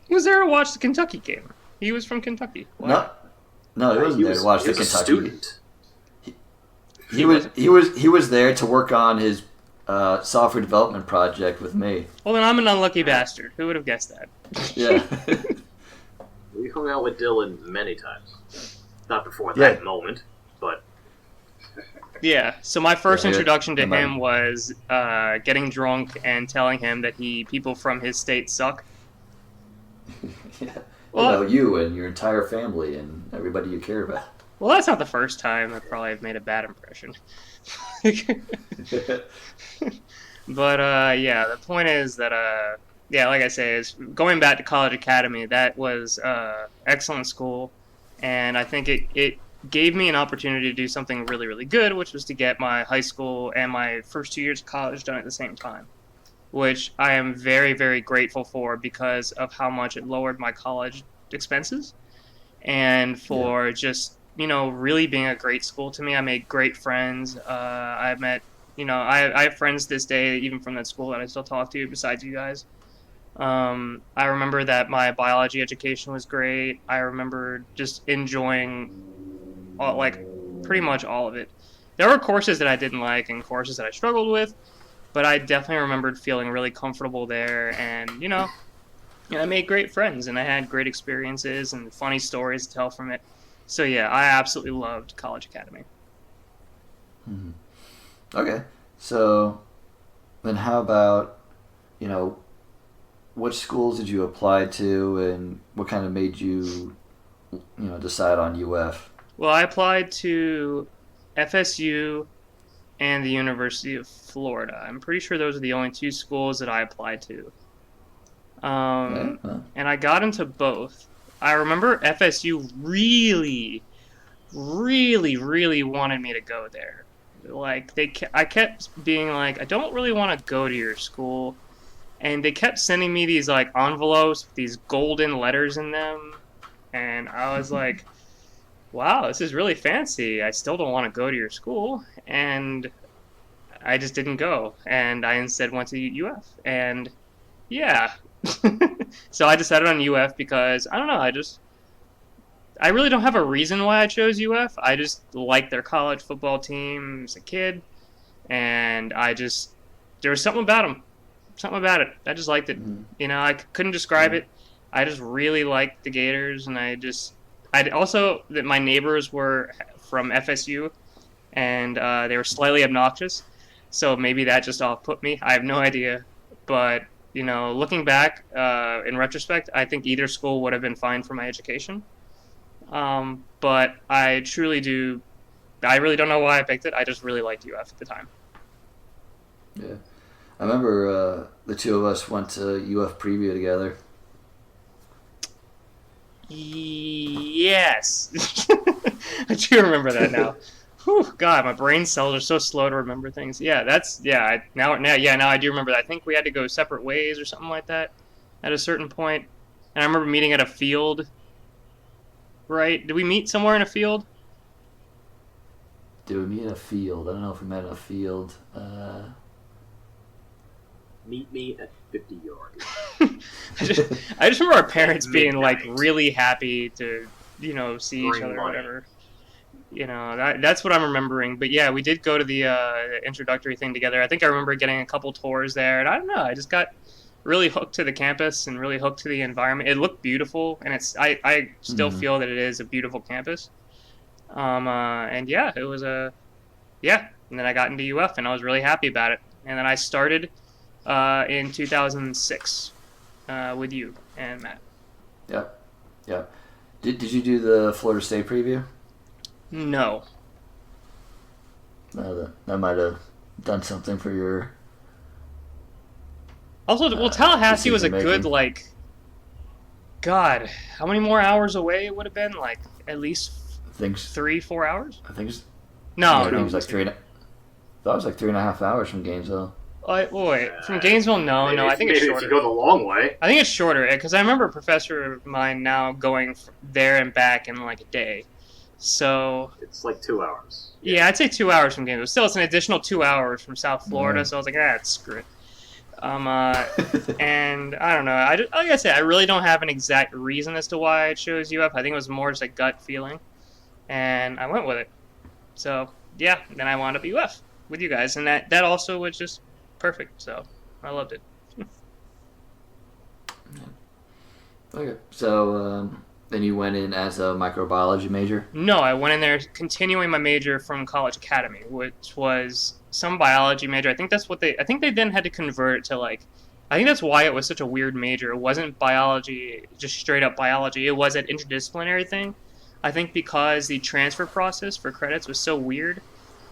[SPEAKER 3] was there to watch the Kentucky game. He was from Kentucky.
[SPEAKER 1] No, he wasn't there to watch the Kentucky.
[SPEAKER 2] Student.
[SPEAKER 1] he was there to work on his software development project with me.
[SPEAKER 3] Well, then I'm an unlucky bastard. Who would have guessed that?
[SPEAKER 1] Yeah.
[SPEAKER 2] We hung out with Dylan many times. Not before that moment, but...
[SPEAKER 3] Yeah, so my first introduction to him was getting drunk and telling him that people from his state suck.
[SPEAKER 1] Yeah. Well, you and your entire family and everybody you care about.
[SPEAKER 3] Well, that's not the first time. I probably have made a bad impression. But, yeah, the point is that, like I say, is going back to College Academy, that was excellent school, and I think it gave me an opportunity to do something really, really good, which was to get my high school and my first 2 years of college done at the same time, which I am very, very grateful for because of how much it lowered my college expenses and for just, really being a great school to me. I made great friends. I met, I have friends this day, even from that school, that I still talk to besides you guys. I remember that my biology education was great. I remember just enjoying pretty much all of it. There were courses that I didn't like and courses that I struggled with, but I definitely remembered feeling really comfortable there, and I made great friends and I had great experiences and funny stories to tell from it. So yeah, I absolutely loved College Academy.
[SPEAKER 1] Mm-hmm. Okay, so then how about what schools did you apply to, and what kind of made you decide on UF?
[SPEAKER 3] Well, I applied to FSU and the University of Florida. I'm pretty sure those are the only two schools that I applied to. And I got into both. I remember FSU really, really, really wanted me to go there. I kept being like, I don't really want to go to your school. And they kept sending me these envelopes with these golden letters in them. And I was like, wow, this is really fancy. I still don't want to go to your school. And I just didn't go. And I instead went to UF. And yeah. So I decided on UF because, I don't know, I really don't have a reason why I chose UF. I just liked their college football team as a kid. And there was something about them. Something about it. I just liked it. Mm-hmm. I couldn't describe it. I just really liked the Gators, and I'd also, that my neighbors were from FSU, and they were slightly obnoxious, so maybe that just off-put me. I have no idea, but, looking back, in retrospect, I think either school would have been fine for my education, but I really don't know why I picked it. I just really liked UF at the time.
[SPEAKER 1] Yeah. I remember the two of us went to UF preview together.
[SPEAKER 3] Yes. I do remember that now. Whew, God, my brain cells are so slow to remember things. Yeah, now I do remember that. I think we had to go separate ways or something like that at a certain point. And I remember meeting at a field. Right? Did we meet somewhere in a field?
[SPEAKER 1] Did we meet in a field? I don't know if we met in a field.
[SPEAKER 2] Meet me at 50 yards.
[SPEAKER 3] I just remember our parents being really happy to, see each other or whatever. That's what I'm remembering. But yeah, we did go to the introductory thing together. I think I remember getting a couple tours there, and I don't know, I just got really hooked to the campus and really hooked to the environment. It looked beautiful, and I still feel that it is a beautiful campus. And yeah, it was and then I got into UF, and I was really happy about it. And then I started in 2006 with you and Matt.
[SPEAKER 1] Yeah. Did you do the Florida State preview?
[SPEAKER 3] No.
[SPEAKER 1] That might have done something for your...
[SPEAKER 3] Also, Tallahassee was a good, God, how many more hours away it would have been? At least 3-4 hours?
[SPEAKER 1] I think it's...
[SPEAKER 3] No.
[SPEAKER 1] It was I thought it was 3.5 hours from Gainesville.
[SPEAKER 3] Wait, from Gainesville? No, I think it's shorter.
[SPEAKER 2] If you go the long way.
[SPEAKER 3] I think it's shorter, because I remember a professor of mine now going there and back in a day. So... It's 2 hours. Yeah, I'd say 2 hours from Gainesville. Still, it's an additional 2 hours from South Florida, so I was like, screw it. And I don't know. Like I said, I really don't have an exact reason as to why I chose UF. I think it was more just a gut feeling, and I went with it. So yeah, then I wound up at UF with you guys, and that also was just perfect. So I loved it.
[SPEAKER 1] Okay. So then you went in as a microbiology major?
[SPEAKER 3] No, I went in there continuing my major from College Academy, which was some biology major. I think they then had to convert it to like, I think that's why it was such a weird major. It wasn't biology, just straight up biology. It was an interdisciplinary thing. I think because the transfer process for credits was so weird,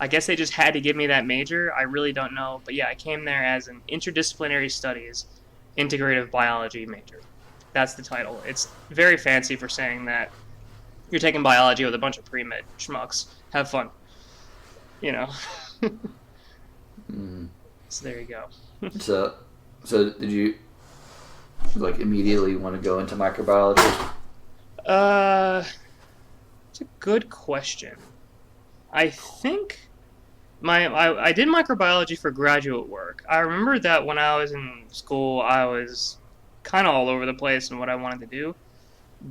[SPEAKER 3] I guess they just had to give me that major. I really don't know. But yeah, I came there as an interdisciplinary studies integrative biology major. That's the title. It's very fancy for saying that you're taking biology with a bunch of pre-med schmucks. Have fun. You know. So there you go.
[SPEAKER 1] So did you like immediately want to go into microbiology?
[SPEAKER 3] It's a good question. I think I did microbiology for graduate work. I remember that when I was in school, I was kind of all over the place in what I wanted to do,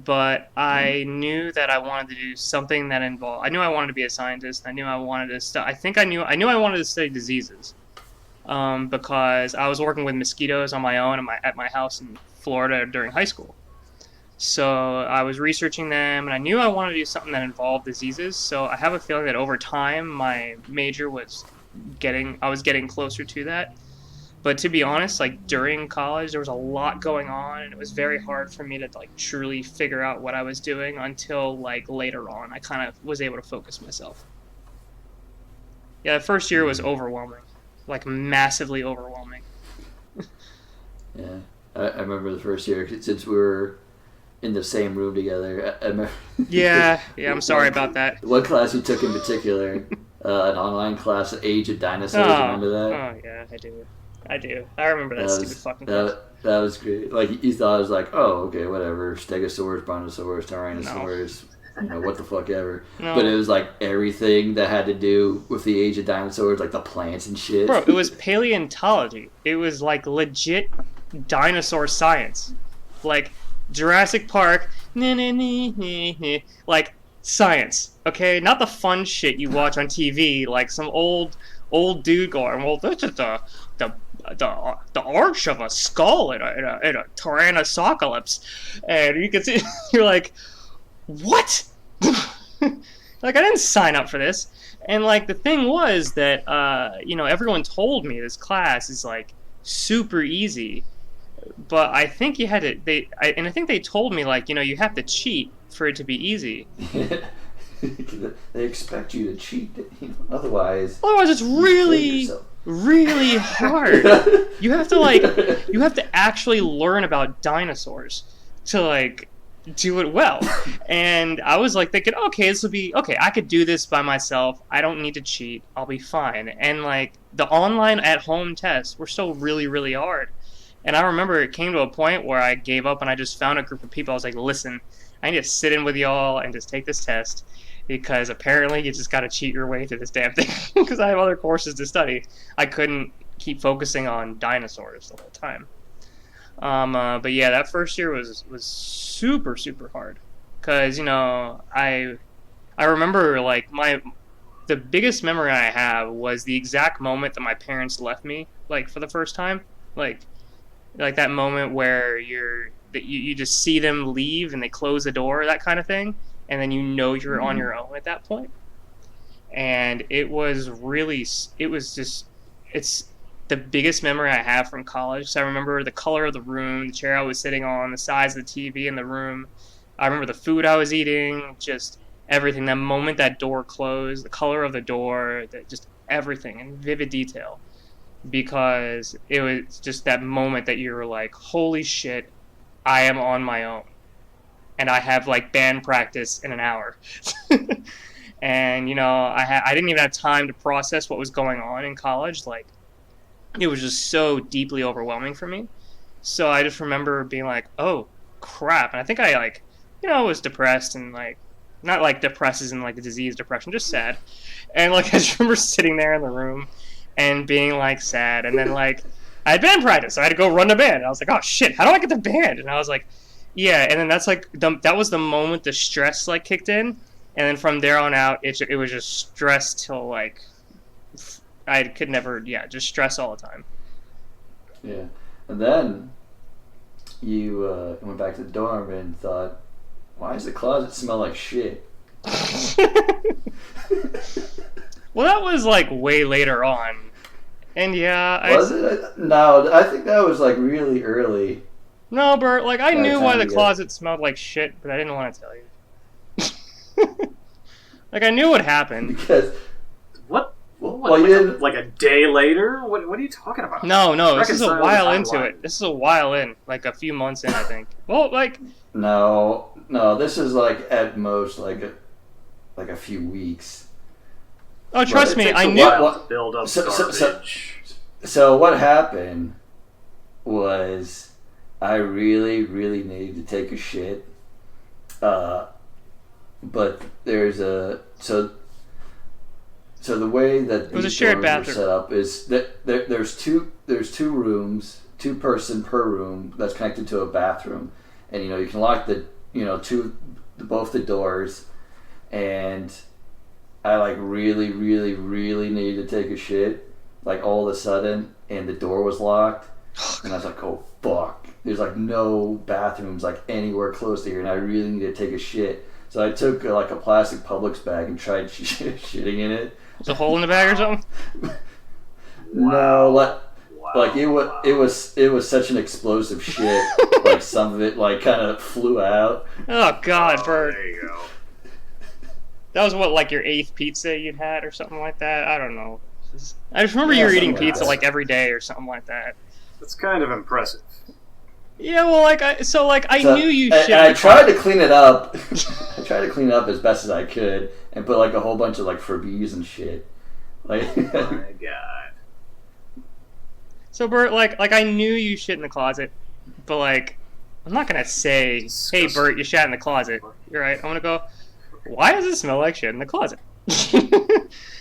[SPEAKER 3] but I knew that I wanted to do something that involved. I knew I wanted to be a scientist. I knew I wanted to I knew I wanted to study diseases, because I was working with mosquitoes on my own at my house in Florida during high school. So I was researching them, and I knew I wanted to do something that involved diseases. So I have a feeling that over time, my major I was getting closer to that. But to be honest, like during college, there was a lot going on, and it was very hard for me to like truly figure out what I was doing until like later on. I kind of was able to focus myself. Yeah, the first year was overwhelming, like massively overwhelming.
[SPEAKER 1] Yeah, I remember the first year since we were in the same room together. I remember
[SPEAKER 3] yeah, I'm sorry about that.
[SPEAKER 1] One class you took in particular, an online class, Age of Dinosaurs. Remember that?
[SPEAKER 3] Oh yeah, I do. I remember that stupid fucking class.
[SPEAKER 1] That was great. Like, you thought it was like, oh, okay, whatever. Stegosaurus, Brontosaurus, Tyrannosaurus, what the fuck ever. No. But it was like everything that had to do with the Age of Dinosaurs, like the plants and shit.
[SPEAKER 3] Bro, it was paleontology. It was like legit dinosaur science. Like Jurassic Park, like science, okay? Not the fun shit you watch on TV, like some old dude going, well, this is the arch of a skull in a Tyrannosaurus, and you can see, you're like, what? Like, I didn't sign up for this. And like the thing was that everyone told me this class is like super easy, but I think you had to I think they told me like, you have to cheat for it to be easy.
[SPEAKER 1] They expect you to cheat, otherwise
[SPEAKER 3] it's really hard. You have to actually learn about dinosaurs to like do it well. And I was like thinking, okay, I could do this by myself. I don't need to cheat. I'll be fine. And like the online at home tests were still really, really hard. And I remember it came to a point where I gave up and I just found a group of people. I was like, listen, I need to sit in with y'all and just take this test, because apparently you just got to cheat your way through this damn thing, because I have other courses to study. I couldn't keep focusing on dinosaurs the whole time. But yeah, that first year was super, super hard, because I remember like the biggest memory I have was the exact moment that my parents left me, like for the first time, like that moment where you just see them leave and they close the door, that kind of thing, and then you're on your own at that point. And it's the biggest memory I have from college. So I remember the color of the room, the chair I was sitting on, the size of the TV in the room. I remember the food I was eating, just everything. That moment that door closed, the color of the door, just everything in vivid detail. Because it was just that moment that you were like, holy shit, I am on my own. And I have like band practice in an hour. And I didn't even have time to process what was going on in college. Like, it was just so deeply overwhelming for me. So I just remember being like, oh crap. And I think I was depressed, and like, not like depressed as in like the disease depression, just sad. And like I just remember sitting there in the room and being like sad, and then like I had band practice, so I had to go run the band, and I was like, oh shit, how do I get the band? And I was like, yeah. And then that's like that was the moment the stress like kicked in, And then from there on out, it was just stress till like I could never, just stress all the time.
[SPEAKER 1] Yeah, and then you went back to the dorm and thought, why does the closet smell like shit?
[SPEAKER 3] Well, that was like way later on, and
[SPEAKER 1] was it? No, I think that was like really early.
[SPEAKER 3] No, Bert. Like I knew why the
[SPEAKER 1] ago.
[SPEAKER 3] closet smelled like shit, but I didn't want to tell you. Like I knew what happened.
[SPEAKER 1] Because
[SPEAKER 2] what?
[SPEAKER 1] Well, you didn't.
[SPEAKER 2] Like a day later? What are you talking about?
[SPEAKER 3] No. This is a
[SPEAKER 2] Reconcile
[SPEAKER 3] while
[SPEAKER 2] the
[SPEAKER 3] into
[SPEAKER 2] timeline.
[SPEAKER 3] it. This is a while in, like a few months in, I think. Well, like
[SPEAKER 1] No. This is like at most like a few weeks.
[SPEAKER 3] oh, trust me,
[SPEAKER 2] It takes
[SPEAKER 3] I
[SPEAKER 2] a
[SPEAKER 3] knew.
[SPEAKER 2] while to build up garbage.
[SPEAKER 1] So what happened was I really, really needed to take a shit. But there's so the way that
[SPEAKER 3] was a
[SPEAKER 1] these
[SPEAKER 3] shared
[SPEAKER 1] dorms
[SPEAKER 3] bathroom.
[SPEAKER 1] are set up is that there's two rooms, 2 person per room that's connected to a bathroom, and you can lock the both the doors, and I like really, really, really needed to take a shit, like all of a sudden, and the door was locked, and I was like, oh fuck, there's like no bathrooms like anywhere close to here, and I really need to take a shit. So I took like a plastic Publix bag and tried shitting in it.
[SPEAKER 3] Was a hole in the bag or something?
[SPEAKER 1] No, like it
[SPEAKER 2] was.
[SPEAKER 1] was such an explosive shit. Like some of it like kind of flew out.
[SPEAKER 3] Oh God, Bert.
[SPEAKER 2] There you go.
[SPEAKER 3] That was what, like your 8th pizza you'd had or something like that? I don't know. I just remember you were
[SPEAKER 1] something
[SPEAKER 3] eating
[SPEAKER 1] like
[SPEAKER 3] pizza
[SPEAKER 1] that.
[SPEAKER 3] like every day or something like that.
[SPEAKER 2] That's kind of impressive.
[SPEAKER 3] Yeah, well, I
[SPEAKER 1] So-
[SPEAKER 3] knew you
[SPEAKER 1] and
[SPEAKER 3] shit.
[SPEAKER 1] I tried to clean it up. I tried to clean it up as best as I could and put like a whole bunch of like Febreze and shit. Like
[SPEAKER 2] My God.
[SPEAKER 3] So Bert, like I knew you shit in the closet, but like I'm not gonna say, "Hey
[SPEAKER 2] Disgusting.
[SPEAKER 3] Bert, you shat in the closet." You're right. I'm gonna go. Why does it smell like shit in the closet?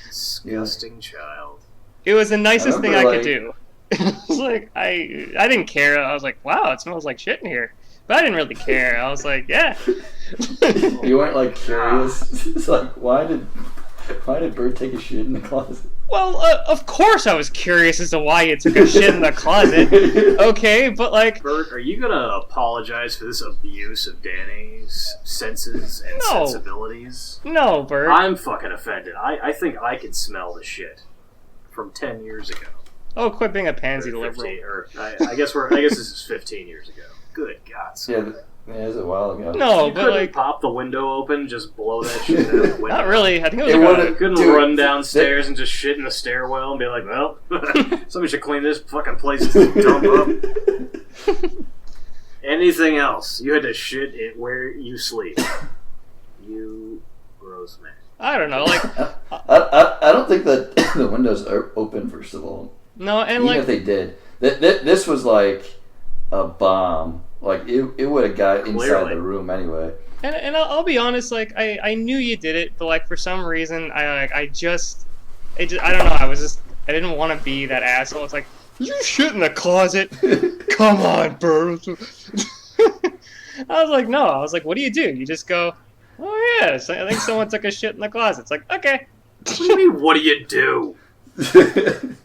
[SPEAKER 2] Disgusting child.
[SPEAKER 3] It was the nicest thing I
[SPEAKER 1] remember,
[SPEAKER 3] could do. It was like I didn't care. I was like, wow, it smells like shit in here. But I didn't really care. I was like, yeah.
[SPEAKER 1] you weren't like curious. It's like why did Bert take a shit in the closet?
[SPEAKER 3] Well, of course I was curious as to why you took a shit in the closet. Okay, but like,
[SPEAKER 2] Bert, are you gonna apologize for this abuse of Danny's senses and
[SPEAKER 3] No.
[SPEAKER 2] sensibilities?
[SPEAKER 3] no, Bert.
[SPEAKER 2] I'm fucking offended. I think I can smell the shit from 10 years ago.
[SPEAKER 3] Oh, quit being a pansy
[SPEAKER 2] Or
[SPEAKER 3] liberal.
[SPEAKER 2] 15, or I guess this is 15 years ago. Good God.
[SPEAKER 1] Yeah, it was a while ago.
[SPEAKER 3] No,
[SPEAKER 2] You
[SPEAKER 3] but
[SPEAKER 2] couldn't
[SPEAKER 3] like,
[SPEAKER 2] pop the window open, just blow that shit out the window.
[SPEAKER 3] not really. I think it was
[SPEAKER 1] It
[SPEAKER 3] about
[SPEAKER 1] would've-
[SPEAKER 2] You couldn't
[SPEAKER 1] Dude,
[SPEAKER 2] run downstairs and just shit in the stairwell and be like, well, somebody should clean this fucking place to dump up. Anything else? You had to shit it where you sleep. You gross man.
[SPEAKER 3] I don't know, like,
[SPEAKER 1] I don't think that the windows are open. First of all,
[SPEAKER 3] no, and
[SPEAKER 1] even
[SPEAKER 3] like,
[SPEAKER 1] if they did, this was like a bomb. Like it would have got inside
[SPEAKER 2] Clearly.
[SPEAKER 1] the room anyway.
[SPEAKER 3] and I'll be honest, like, I knew you did it, but like for some reason, I just I don't know. I didn't want to be that asshole. It's like, you shit in the closet. Come on, Bert. I was like, no. I was like, what do? You just go, oh yeah, so I think someone took a shit in the closet. It's like, okay.
[SPEAKER 2] What do you mean, what do you do?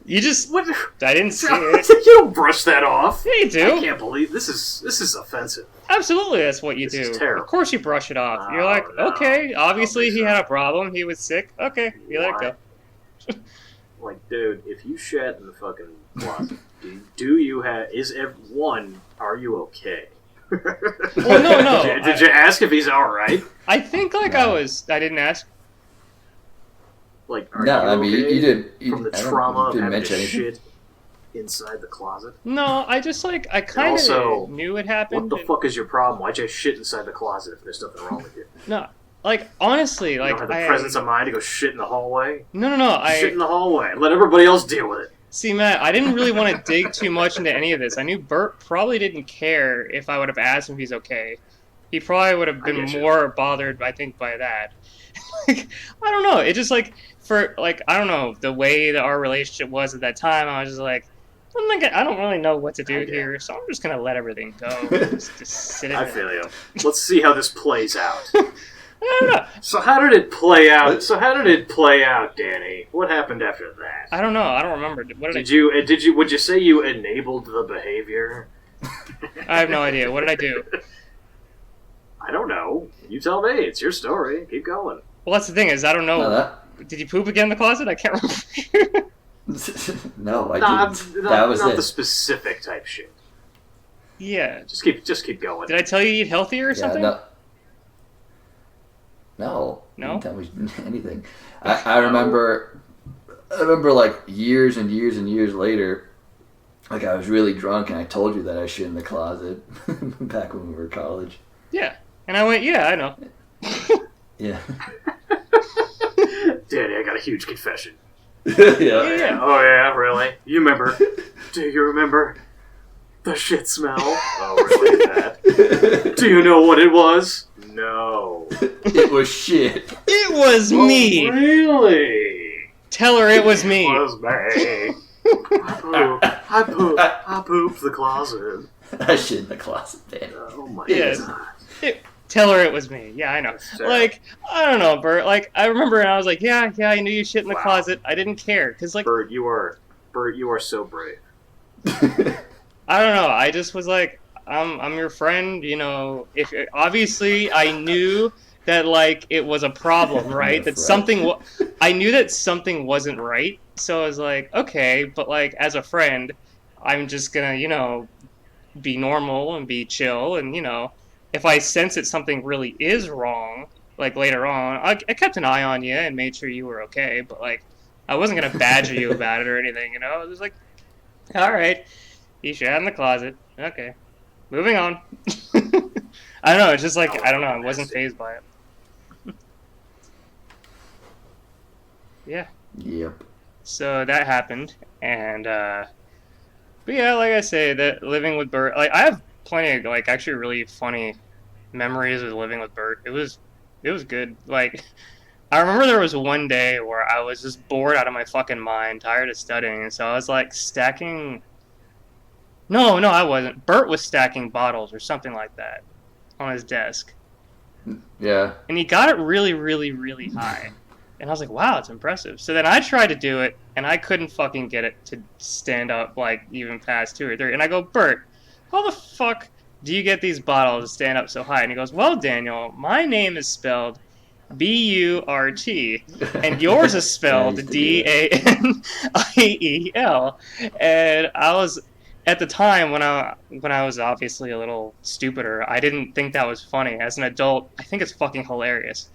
[SPEAKER 3] You just,
[SPEAKER 2] What?
[SPEAKER 3] I didn't see it.
[SPEAKER 2] You don't brush that off.
[SPEAKER 3] Yeah, you
[SPEAKER 2] I
[SPEAKER 3] do.
[SPEAKER 2] can't believe this is offensive.
[SPEAKER 3] Absolutely, that's what you
[SPEAKER 2] This
[SPEAKER 3] do.
[SPEAKER 2] is terrible.
[SPEAKER 3] Of course you brush it off. You're
[SPEAKER 2] No,
[SPEAKER 3] like,
[SPEAKER 2] no,
[SPEAKER 3] okay,
[SPEAKER 2] I don't
[SPEAKER 3] obviously
[SPEAKER 2] think
[SPEAKER 3] he
[SPEAKER 2] so.
[SPEAKER 3] had a problem. He was sick. Okay, you let it go.
[SPEAKER 2] Like, dude, if you shat in the fucking closet, do you have? Are you okay?
[SPEAKER 3] Well, no.
[SPEAKER 2] Did you ask if he's all right?
[SPEAKER 3] I think like
[SPEAKER 1] No.
[SPEAKER 3] I didn't ask.
[SPEAKER 2] Like, are
[SPEAKER 1] No,
[SPEAKER 2] you
[SPEAKER 1] I mean
[SPEAKER 2] okay
[SPEAKER 1] you didn't.
[SPEAKER 2] from the
[SPEAKER 1] I don't-
[SPEAKER 2] trauma
[SPEAKER 1] you
[SPEAKER 2] of
[SPEAKER 1] didn't
[SPEAKER 2] having
[SPEAKER 1] mention
[SPEAKER 2] to
[SPEAKER 1] anything.
[SPEAKER 2] shit inside the closet?
[SPEAKER 3] No, I just like I kind
[SPEAKER 2] also,
[SPEAKER 3] of knew it happened.
[SPEAKER 2] What the fuck is your problem? Why'd you shit inside the closet if there's nothing wrong with you?
[SPEAKER 3] No, like honestly,
[SPEAKER 2] You
[SPEAKER 3] like
[SPEAKER 2] don't have the presence of mind to go shit in the hallway?
[SPEAKER 3] No.
[SPEAKER 2] Shit in the hallway. Let everybody else deal with it.
[SPEAKER 3] See, Matt, I didn't really want to dig too much into any of this. I knew Bert probably didn't care if I would have asked him if he's okay. He probably would have been
[SPEAKER 2] get you.
[SPEAKER 3] more bothered, I think, by that. Like, I don't know. It just like for like I don't know the way that our relationship was at that time. I was just like, I don't really know what to do
[SPEAKER 2] I get it.
[SPEAKER 3] here, so I'm just gonna let everything go. Just sit in
[SPEAKER 2] I
[SPEAKER 3] it.
[SPEAKER 2] feel you. Let's see how this plays out.
[SPEAKER 3] I don't know.
[SPEAKER 2] So how did it play out?
[SPEAKER 1] What?
[SPEAKER 2] So how did it play out, Danny? What happened after that?
[SPEAKER 3] I don't know. I don't remember. What
[SPEAKER 2] Did you? Would you say you enabled the behavior?
[SPEAKER 3] I have no idea. What did I do?
[SPEAKER 2] I don't know. You tell me. It's your story. Keep going.
[SPEAKER 3] Well, that's the thing is I don't know.
[SPEAKER 1] No,
[SPEAKER 3] Did you poop again in the closet? I can't remember.
[SPEAKER 1] no, I didn't.
[SPEAKER 2] Not
[SPEAKER 1] That was
[SPEAKER 2] the
[SPEAKER 1] it.
[SPEAKER 2] specific type shit.
[SPEAKER 3] Yeah.
[SPEAKER 2] Just keep going.
[SPEAKER 3] Did I tell you to eat healthier or something?
[SPEAKER 1] No.
[SPEAKER 3] No?
[SPEAKER 1] You didn't tell me anything. I remember like years and years and years later, like I was really drunk and I told you that I shit in the closet back when we were in college.
[SPEAKER 3] Yeah. And I went, yeah, I know.
[SPEAKER 1] Yeah.
[SPEAKER 2] Danny, I got a huge confession.
[SPEAKER 3] Yeah.
[SPEAKER 2] Oh yeah, really? You remember? Do you remember the shit smell? Oh, really? That? Do you know what it was? No.
[SPEAKER 1] It was shit.
[SPEAKER 3] It was me.
[SPEAKER 2] Oh, really?
[SPEAKER 3] Tell her it was me.
[SPEAKER 2] It was me. I pooped the closet.
[SPEAKER 1] I shit in the closet, man.
[SPEAKER 2] Oh my
[SPEAKER 3] Yes.
[SPEAKER 2] god.
[SPEAKER 3] Tell her it was me. Yeah, I know. Like, I don't know, Bert. Like, I remember and I was like, yeah, I knew you shit in the closet. I didn't care. Because, like...
[SPEAKER 2] Bert, you are so brave.
[SPEAKER 3] I don't know. I just was like, I'm your friend, you know. If obviously, I knew that, like, it was a problem, right? That something... I knew that something wasn't right. So I was like, okay, but, like, as a friend, I'm just gonna, you know, be normal and be chill and, you know... If I sense that something really is wrong, like later on, I kept an eye on you and made sure you were okay, but like, I wasn't gonna badger you about it or anything, you know? I was like, all right, you shat in the closet, okay, moving on. I don't know, it's just like, I don't know, I wasn't fazed by it. Yeah.
[SPEAKER 1] Yep.
[SPEAKER 3] So that happened, and, but yeah, like I say, that living with Burt, like, I have plenty of, like, actually really funny memories of living with Burt. It was good. Like, I remember there was one day where I was just bored out of my fucking mind, tired of studying, and so I was, like, stacking... No, I wasn't. Burt was stacking bottles or something like that on his desk.
[SPEAKER 1] Yeah.
[SPEAKER 3] And he got it really, really, really high. And I was like, wow, it's impressive. So then I tried to do it, and I couldn't fucking get it to stand up, like, even past 2 or 3. And I go, Burt, how the fuck do you get these bottles to stand up so high? And he goes, well, Daniel, my name is spelled Burt, and yours is spelled Daniel. And I was, at the time, when I was obviously a little stupider, I didn't think that was funny. As an adult, I think it's fucking hilarious.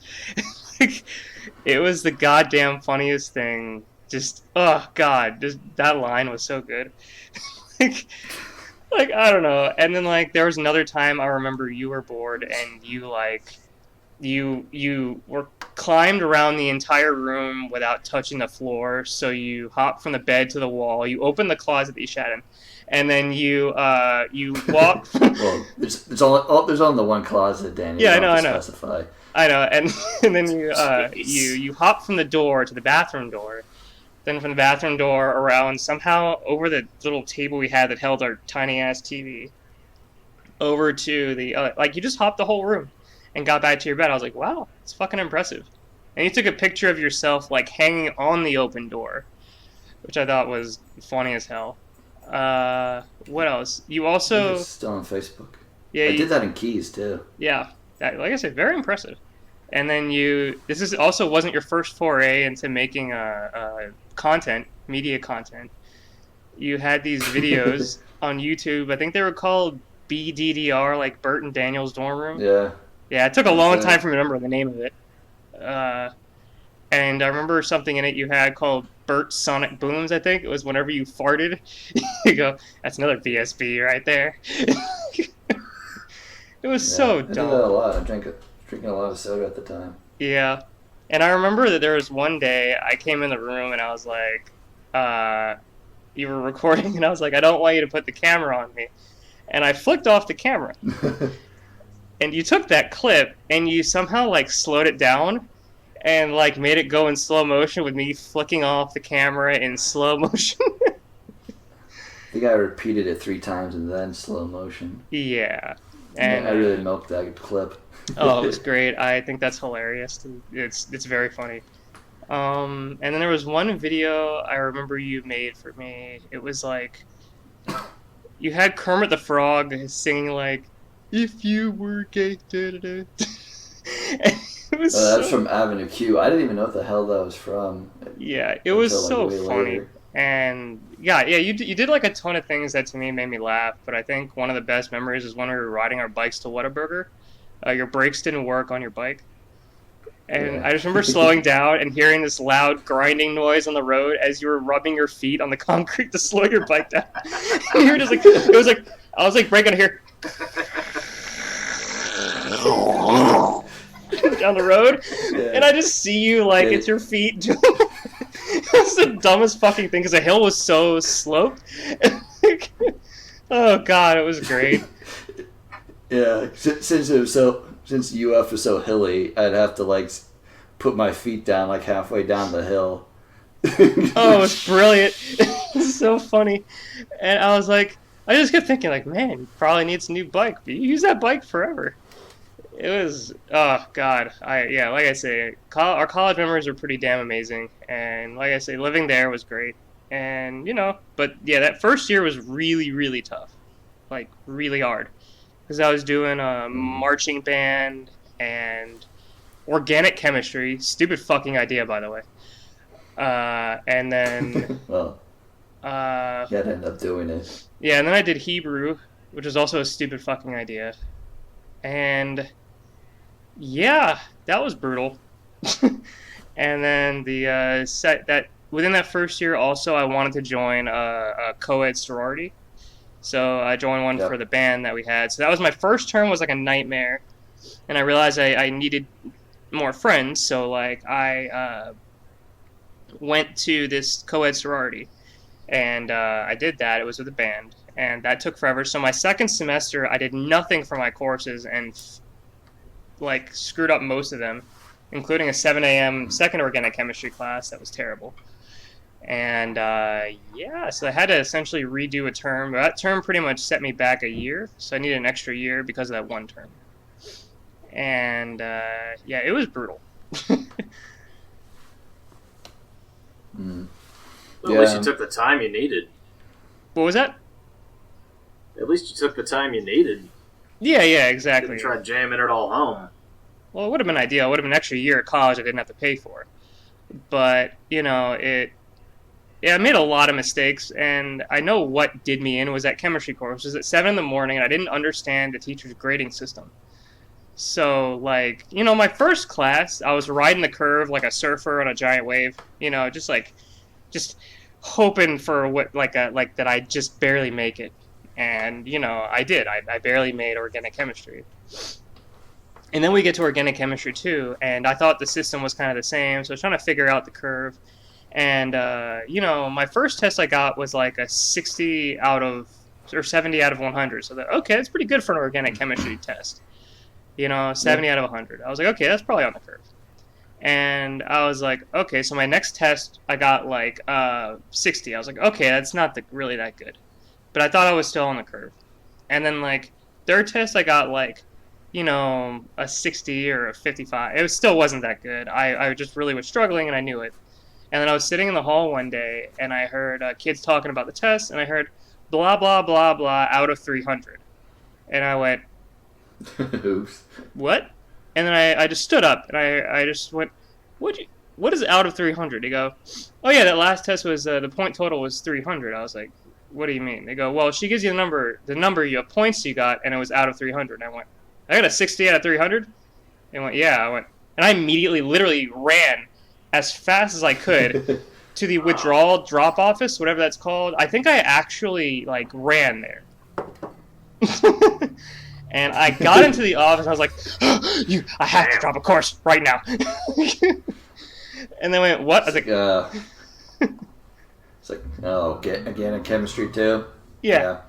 [SPEAKER 3] Like, it was the goddamn funniest thing. Just, oh, God, that line was so good. Like, I don't know. And then, like, there was another time I remember you were bored and you, like, you were climbed around the entire room without touching the floor. So you hopped from the bed to the wall. You opened the closet that you shat in. And then you walked...
[SPEAKER 1] Well, there's only the one closet, Danny.
[SPEAKER 3] Yeah, I know.
[SPEAKER 1] Specify.
[SPEAKER 3] I know. And then you hopped from the door to the bathroom door. Then from the bathroom door around somehow over the little table we had that held our tiny ass TV over to the like you just hopped the whole room and got back to your bed. I was like, wow, it's fucking impressive. And you took a picture of yourself like hanging on the open door, which I thought was funny as hell. What else? You also
[SPEAKER 1] It's still on Facebook.
[SPEAKER 3] Yeah,
[SPEAKER 1] I did that in Keys too.
[SPEAKER 3] Yeah, that, like I said, very impressive. And then this is also wasn't your first foray into making media content. You had these videos on YouTube. I think they were called BDDR, like Burt and Daniel's dorm room.
[SPEAKER 1] Yeah.
[SPEAKER 3] Yeah, it took a long time for me to remember the name of it. And I remember something in it you had called Burt's Sonic Booms, I think. It was whenever you farted, you go, that's another BSB right there. It was so dumb.
[SPEAKER 1] I did that a lot. I'm drinking a lot of soda at the time.
[SPEAKER 3] Yeah. And I remember that there was one day I came in the room and I was like, you were recording, and I was like, I don't want you to put the camera on me. And I flicked off the camera. And you took that clip and you somehow like slowed it down and like made it go in slow motion with me flicking off the camera in slow motion.
[SPEAKER 1] I think I repeated it 3 times and then slow motion.
[SPEAKER 3] Yeah.
[SPEAKER 1] And I really milked that clip.
[SPEAKER 3] Oh, it was great. I think that's hilarious. It's very funny. And then there was one video I remember you made for me. It was like you had Kermit the Frog singing like, "If you were gay," da, da, da. It was
[SPEAKER 1] That's from Avenue Q. I didn't even know what the hell that was from.
[SPEAKER 3] Yeah, it was so
[SPEAKER 1] way
[SPEAKER 3] funny.
[SPEAKER 1] later.
[SPEAKER 3] And yeah, you did like a ton of things that to me made me laugh. But I think one of the best memories is when we were riding our bikes to Whataburger. Your brakes didn't work on your bike. And
[SPEAKER 1] Yeah.
[SPEAKER 3] I just remember slowing down and hearing this loud grinding noise on the road as you were rubbing your feet on the concrete to slow your bike down. You were just like, it was like, I was like braking here down the road, and I just see you like it's your feet. It's the dumbest fucking thing because the hill was so sloped. Oh god, it was great.
[SPEAKER 1] Yeah, since UF was so hilly, I'd have to like put my feet down like halfway down the hill.
[SPEAKER 3] Oh, it was brilliant. It was so funny. And I just kept thinking like, man, you probably needs a new bike. But you use that bike forever. It was, oh god, like I say, our college memories are pretty damn amazing, and like I say, living there was great, and but yeah, that first year was really, really tough, like really hard, because I was doing a marching band and organic chemistry, stupid fucking idea by the way, and then
[SPEAKER 1] well, you had to end up doing it.
[SPEAKER 3] Yeah, and then I did Hebrew, which was also a stupid fucking idea, and yeah, that was brutal. And then the within that first year, also I wanted to join a co-ed sorority, so I joined one for the band that we had. So that was my first term, was like a nightmare, and I realized I needed more friends. So like I went to this co-ed sorority, and I did that. It was with a band, and that took forever. So my second semester, I did nothing for my courses and like screwed up most of them, including a 7 a.m. second organic chemistry class that was terrible. And so I had to essentially redo a term. That term pretty much set me back a year, so I needed an extra year because of that one term. And it was brutal.
[SPEAKER 2] Well, at least you took the time you needed.
[SPEAKER 3] What was that?
[SPEAKER 2] At least you took the time you needed.
[SPEAKER 3] Yeah, exactly.
[SPEAKER 2] Didn't try jamming it all home.
[SPEAKER 3] Well, it would have been ideal. It would have been an extra year at college I didn't have to pay for. But, I made a lot of mistakes, and I know what did me in was that chemistry course. It was at 7 in the morning, and I didn't understand the teacher's grading system. So, like, my first class, I was riding the curve like a surfer on a giant wave, just hoping for that I just barely make it. And, I did. I barely made organic chemistry. And then we get to organic chemistry 2, and I thought the system was kind of the same, so I was trying to figure out the curve. And, my first test I got was like a 70 out of 100. So that's pretty good for an organic chemistry test. 70 out of 100. I was like, okay, that's probably on the curve. And I was like, okay, so my next test I got like 60. I was like, okay, that's not really that good. But I thought I was still on the curve. And then, like, third test, I got, like, a 60 or a 55. It still wasn't that good. I just really was struggling, and I knew it. And then I was sitting in the hall one day, and I heard kids talking about the test, and I heard, blah, blah, blah, blah, out of 300. And I went,
[SPEAKER 1] oops.
[SPEAKER 3] What? And then I just stood up, and I just went, what is out of 300? They go, oh, yeah, that last test was, the point total was 300. I was like, what do you mean? They go, well, she gives you the number of points you got, and it was out of 300. And I went, I got a 60 out of 300? They went, yeah. I went, and I immediately literally ran as fast as I could to the withdrawal drop office, whatever that's called. I think I actually, like, ran there. And I got into the office, and I was like, I have to drop a course right now. And they went, what? I was like,
[SPEAKER 1] it's like, organic chemistry too?
[SPEAKER 3] Yeah,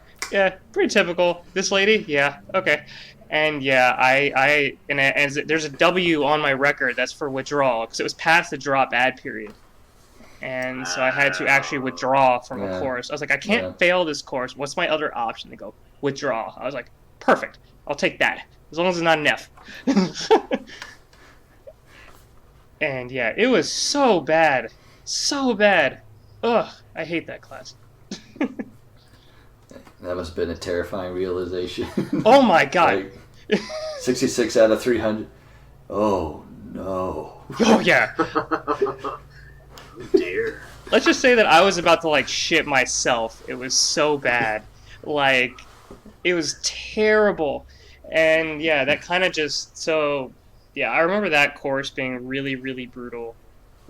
[SPEAKER 3] pretty typical. This lady? Yeah, okay. And yeah, there's a W on my record that's for withdrawal, because it was past the drop ad period. And so I had to actually withdraw from a course. I was like, I can't fail this course. What's my other option? They go, withdraw. I was like, perfect. I'll take that. as long as it's not an F. And yeah, it was so bad. So bad. Ugh, I hate that class.
[SPEAKER 1] That must have been a terrifying realization.
[SPEAKER 3] Oh my god.
[SPEAKER 1] Like, 66 out of 300. Oh, no.
[SPEAKER 3] Oh yeah.
[SPEAKER 2] Oh, dear.
[SPEAKER 3] Let's just say that I was about to, like, shit myself. It was so bad. Like, it was terrible. And yeah, that kind of just, so, yeah, I remember that course being really, really brutal.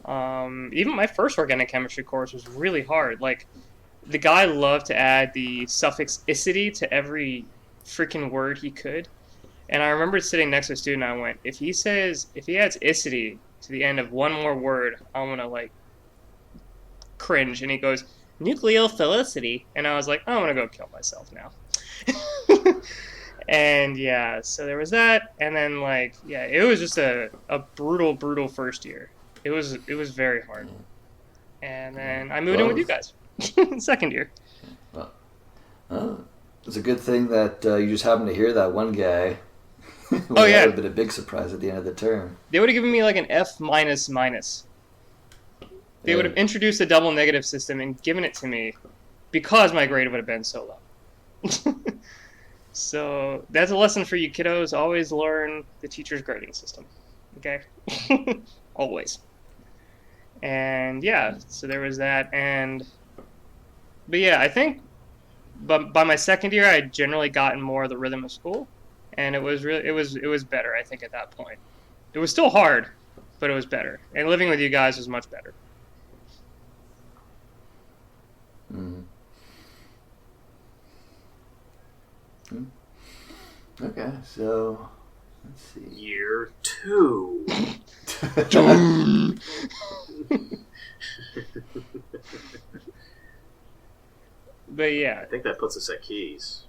[SPEAKER 3] Even my first organic chemistry course was really hard. Like, the guy loved to add the suffix "icity" to every freaking word he could. And I remember sitting next to a student, and I went, if he adds "icity" to the end of one more word, I'm gonna, like, cringe. And he goes, "nucleophilicity," and I was like, I'm gonna go kill myself now. And yeah, so there was that, and then, like, yeah, it was just a brutal first year. It was very hard. And then I moved in with you guys. Second year.
[SPEAKER 1] Well, it's a good thing that you just happened to hear that one guy.
[SPEAKER 3] Oh yeah,
[SPEAKER 1] that would have been a big surprise at the end of the term.
[SPEAKER 3] They would have given me like an F minus. They would have introduced a double negative system and given it to me because my grade would have been so low. So that's a lesson for you kiddos. Always learn the teacher's grading system. Okay? Always. And yeah, so there was that. But yeah, I think by my second year, I had generally gotten more of the rhythm of school. And it was better, I think, at that point. It was still hard, but it was better. And living with you guys was much better.
[SPEAKER 1] Mm-hmm. Okay, so let's see.
[SPEAKER 2] Year 2.
[SPEAKER 3] But yeah,
[SPEAKER 2] I think that puts us at Keys.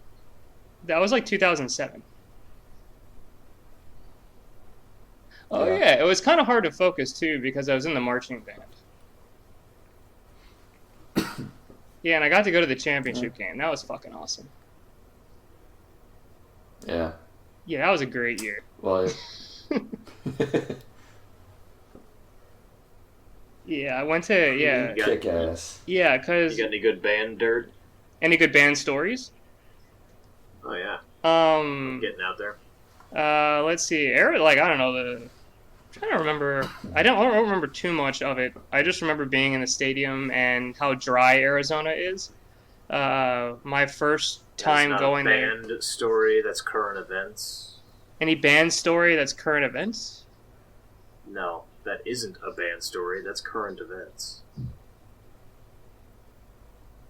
[SPEAKER 3] that was like 2007. Oh yeah, it was kind of hard to focus too because I was in the marching band. Yeah, and I got to go to the championship game. That was fucking awesome.
[SPEAKER 1] Yeah.
[SPEAKER 3] Yeah, that was a great year.
[SPEAKER 1] Well,
[SPEAKER 3] yeah, I went to, yeah.
[SPEAKER 1] Kick ass.
[SPEAKER 3] Yeah, because...
[SPEAKER 2] You got any good band dirt?
[SPEAKER 3] Any good band stories?
[SPEAKER 2] Oh, yeah. Getting out there.
[SPEAKER 3] Let's see. Like, I don't know, I'm trying to remember. I don't remember too much of it. I just remember being in the stadium and how dry Arizona is. My first time going there.
[SPEAKER 2] That's not a band story, that's current events.
[SPEAKER 3] Any band story that's current events?
[SPEAKER 2] No, that isn't a band story, that's current events.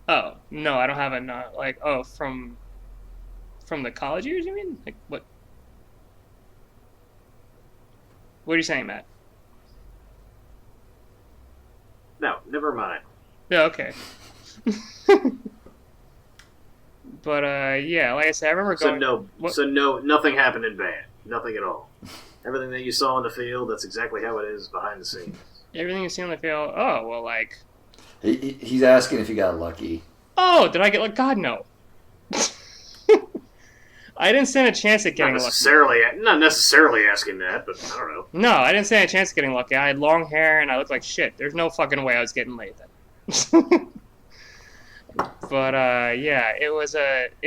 [SPEAKER 3] Oh, no, I don't have a, like, from the college years, you mean? Like, what? What are you saying, Matt?
[SPEAKER 2] No, never mind.
[SPEAKER 3] Yeah, okay. But yeah, like I said, I remember going.
[SPEAKER 2] So nothing happened in band. Nothing at all. Everything that you saw on the field, that's exactly how it is behind the scenes.
[SPEAKER 3] Everything you see on the field. Oh well, like.
[SPEAKER 1] He's asking if you got lucky.
[SPEAKER 3] Oh, did I get like God no? I didn't stand a chance at getting lucky.
[SPEAKER 2] Not necessarily asking that, but I don't know.
[SPEAKER 3] No, I didn't stand a chance at getting lucky. I had long hair and I looked like shit. There's no fucking way I was getting laid then. But yeah, it was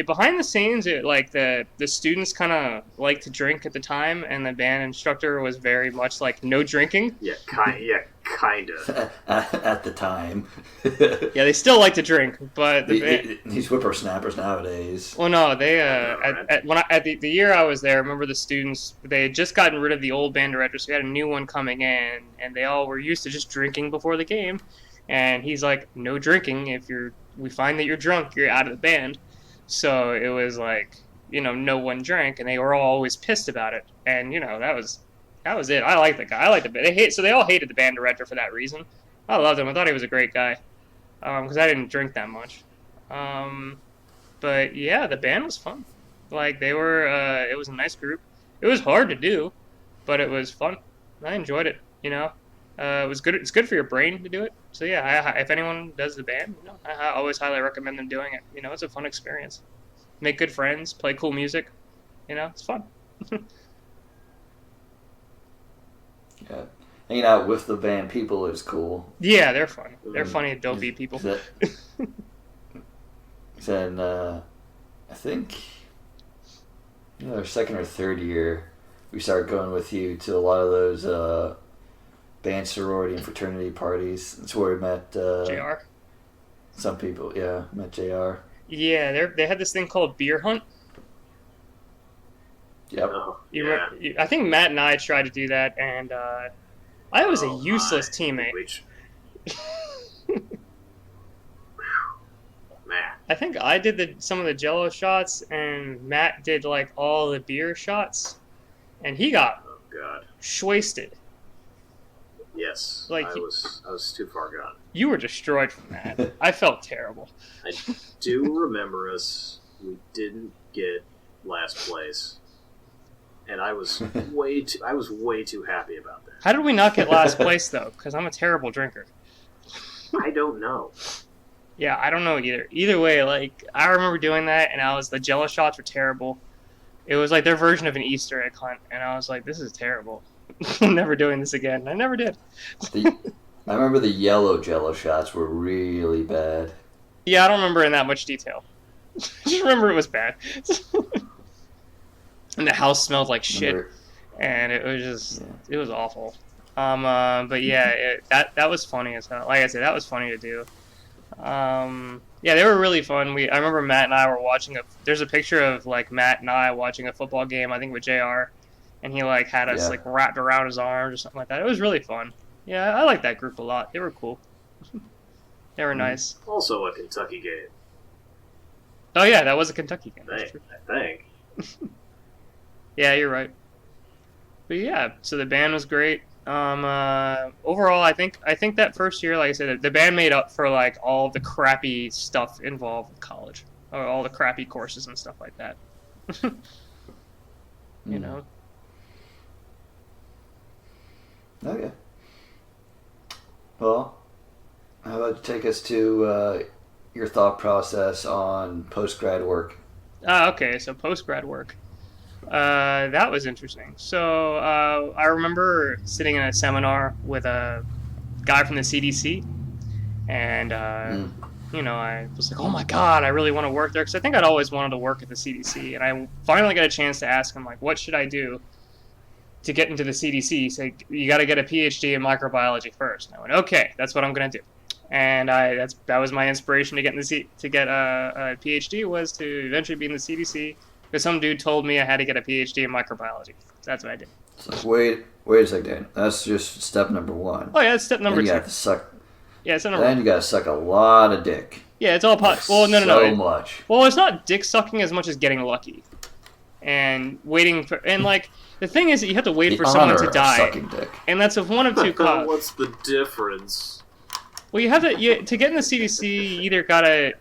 [SPEAKER 3] behind the scenes. Like the students kind of liked to drink at the time, and the band instructor was very much like no drinking.
[SPEAKER 2] Yeah, kind of.
[SPEAKER 1] At the time.
[SPEAKER 3] Yeah, they still like to drink, but
[SPEAKER 1] these whippersnappers nowadays.
[SPEAKER 3] Well, no, they at the year I was there, I remember the students, they had just gotten rid of the old band director, so we had a new one coming in, and they all were used to just drinking before the game. And he's like, no drinking. We find that you're drunk, you're out of the band. So it was like, no one drank, and they were all always pissed about it. And that was it. I like the guy. I like the band. So they all hated the band director for that reason. I loved him. I thought he was a great guy, because I didn't drink that much. But yeah, the band was fun. Like they were. It was a nice group. It was hard to do, but it was fun. I enjoyed it. It was good. It's good for your brain to do it. So yeah, if anyone does the band, I always highly recommend them doing it. It's a fun experience. Make good friends, play cool music. It's fun.
[SPEAKER 1] Yeah. Hanging out with the band people is cool.
[SPEAKER 3] Yeah, they're fun. They're funny, dopey people.
[SPEAKER 1] Then I think our second or third year, we started going with you to a lot of those band sorority and fraternity parties. That's where we met
[SPEAKER 3] JR.
[SPEAKER 1] some people. Yeah, met JR.
[SPEAKER 3] Yeah, they had this thing called Beer Hunt.
[SPEAKER 1] Yep.
[SPEAKER 2] Oh,
[SPEAKER 3] I think Matt and I tried to do that, and I was a useless teammate.
[SPEAKER 2] Man.
[SPEAKER 3] I think I did some of the Jello shots, and Matt did like all the beer shots, and he got shwasted.
[SPEAKER 2] Yes,
[SPEAKER 3] Like
[SPEAKER 2] I was too far gone.
[SPEAKER 3] You were destroyed from that. I felt terrible.
[SPEAKER 2] I do remember us. We didn't get last place, and I was way too happy about that.
[SPEAKER 3] How did we not get last place though? Because I'm a terrible drinker.
[SPEAKER 2] I don't know.
[SPEAKER 3] Yeah, I don't know either. Either way, like I remember doing that, and the Jello shots were terrible. It was like their version of an Easter egg hunt, and I was like, "This is terrible. I'm never doing this again." And I never did.
[SPEAKER 1] I remember the yellow Jello shots were really bad.
[SPEAKER 3] Yeah, I don't remember in that much detail. I just remember it was bad. And the house smelled like shit, and it was just it was awful. But yeah, that was funny as hell. Like I said, that was funny to do. Yeah, they were really fun. I remember Matt and I were watching there's a picture of like Matt and I watching a football game, I think with JR, and he like had us like wrapped around his arms or something like that. It was really fun. Yeah, I like that group a lot. They were cool. They were nice.
[SPEAKER 2] Also a Kentucky game.
[SPEAKER 3] Oh yeah, that was a Kentucky game.
[SPEAKER 2] I think.
[SPEAKER 3] Yeah, you're right. But yeah, so the band was great. Overall, I think that first year, like I said, the band made up for like all the crappy stuff involved with college, or all the crappy courses and stuff like that. You know.
[SPEAKER 1] Okay. Well, how about you take us to your thought process on post-grad work?
[SPEAKER 3] Okay, so post-grad work. That was interesting. So I remember sitting in a seminar with a guy from the CDC, and you know, I was like, "Oh my God, I really want to work there," because I think I'd always wanted to work at the CDC, and I finally got a chance to ask him like, "What should I do to get into the CDC?" He said, "You got to get a PhD in microbiology first." And I went, "Okay, that's what I'm gonna do." And that was my inspiration to get a PhD, was to eventually be in the CDC. Because some dude told me I had to get a PhD in microbiology. That's what I did.
[SPEAKER 1] It's like, wait a second, Dan. That's just step number one.
[SPEAKER 3] Oh yeah, that's step number two.
[SPEAKER 1] You have to suck.
[SPEAKER 3] Yeah, step number
[SPEAKER 1] Then you gotta suck a lot of dick.
[SPEAKER 3] Yeah, it's all well, no.
[SPEAKER 1] So much.
[SPEAKER 3] Well, it's not dick sucking as much as getting lucky, and waiting for. And like the thing is that you have to wait for someone to die.
[SPEAKER 1] Sucking dick.
[SPEAKER 3] And that's of one of two causes.
[SPEAKER 2] What's the difference?
[SPEAKER 3] Well, you have to get in the CDC. You either gotta.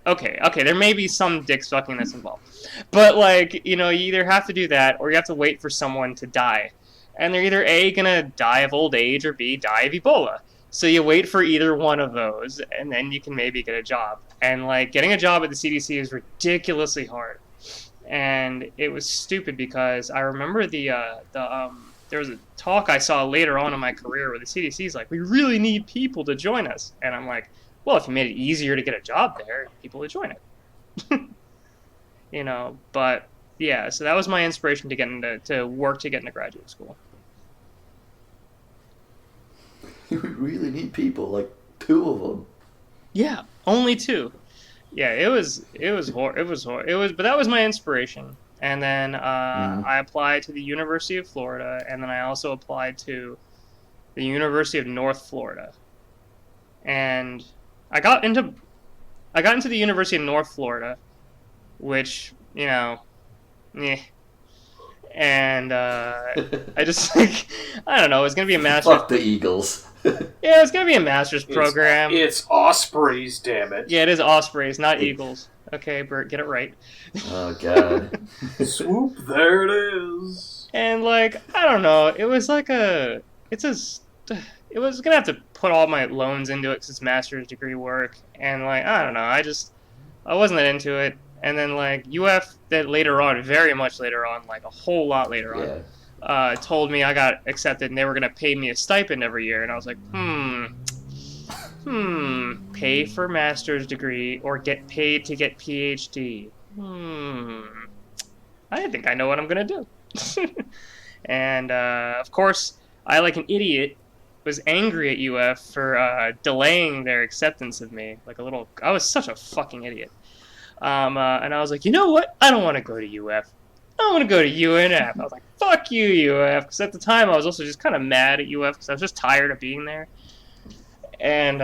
[SPEAKER 3] Okay, there may be some dick sucking that's involved. But, like, you know, you either have to do that or you have to wait for someone to die. And they're either A, going to die of old age, or B, die of Ebola. So you wait for either one of those, and then you can maybe get a job. And, like, getting a job at the CDC is ridiculously hard. And it was stupid because I remember there was a talk I saw later on in my career where the CDC's like, "We really need people to join us." And I'm like, well, if you made it easier to get a job there, people would join it. You know, but yeah, so that was my inspiration to get to get into graduate school.
[SPEAKER 1] You really need people, like 2 of them.
[SPEAKER 3] Yeah, only 2. Yeah, it was but that was my inspiration. And then I applied to the University of Florida, and then I also applied to the University of North Florida. And I got into the University of North Florida, which, you know, and I just like, I don't know, it's gonna be a master's.
[SPEAKER 1] Fuck the Eagles.
[SPEAKER 3] Yeah, it's gonna be a master's program.
[SPEAKER 2] It's Ospreys, damn it.
[SPEAKER 3] Yeah, it is Ospreys, not Eagles. Okay, Burt, get it right.
[SPEAKER 1] Oh God.
[SPEAKER 2] Swoop, there it is.
[SPEAKER 3] And like, I don't know, it was like it was gonna have to put all my loans into it because it's master's degree work, and like, I don't know, I wasn't that into it. And then like UF that later on, very much later on, like a whole lot later on, told me I got accepted and they were gonna pay me a stipend every year, and I was like, pay for master's degree or get paid to get PhD. I think I know what I'm gonna do. And of course, I, like an idiot, was angry at UF for delaying their acceptance of me. I was such a fucking idiot. And I was like, you know what? I don't want to go to UF. I want to go to UNF. I was like, fuck you, UF. Because at the time, I was also just kind of mad at UF because I was just tired of being there. And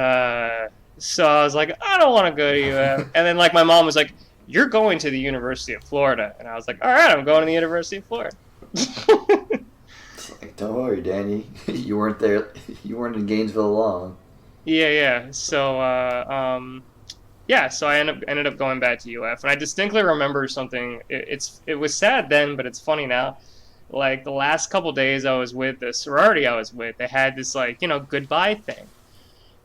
[SPEAKER 3] so I was like, I don't want to go to UF. And then like my mom was like, you're going to the University of Florida. And I was like, all right, I'm going to the University of Florida.
[SPEAKER 1] It's like, don't worry, Danny. You weren't there. You weren't in Gainesville long.
[SPEAKER 3] Yeah. So, so I ended up going back to UF. And I distinctly remember something. It was sad then, but it's funny now. Like, the last couple days I was with the sorority I was with, they had this, like, goodbye thing.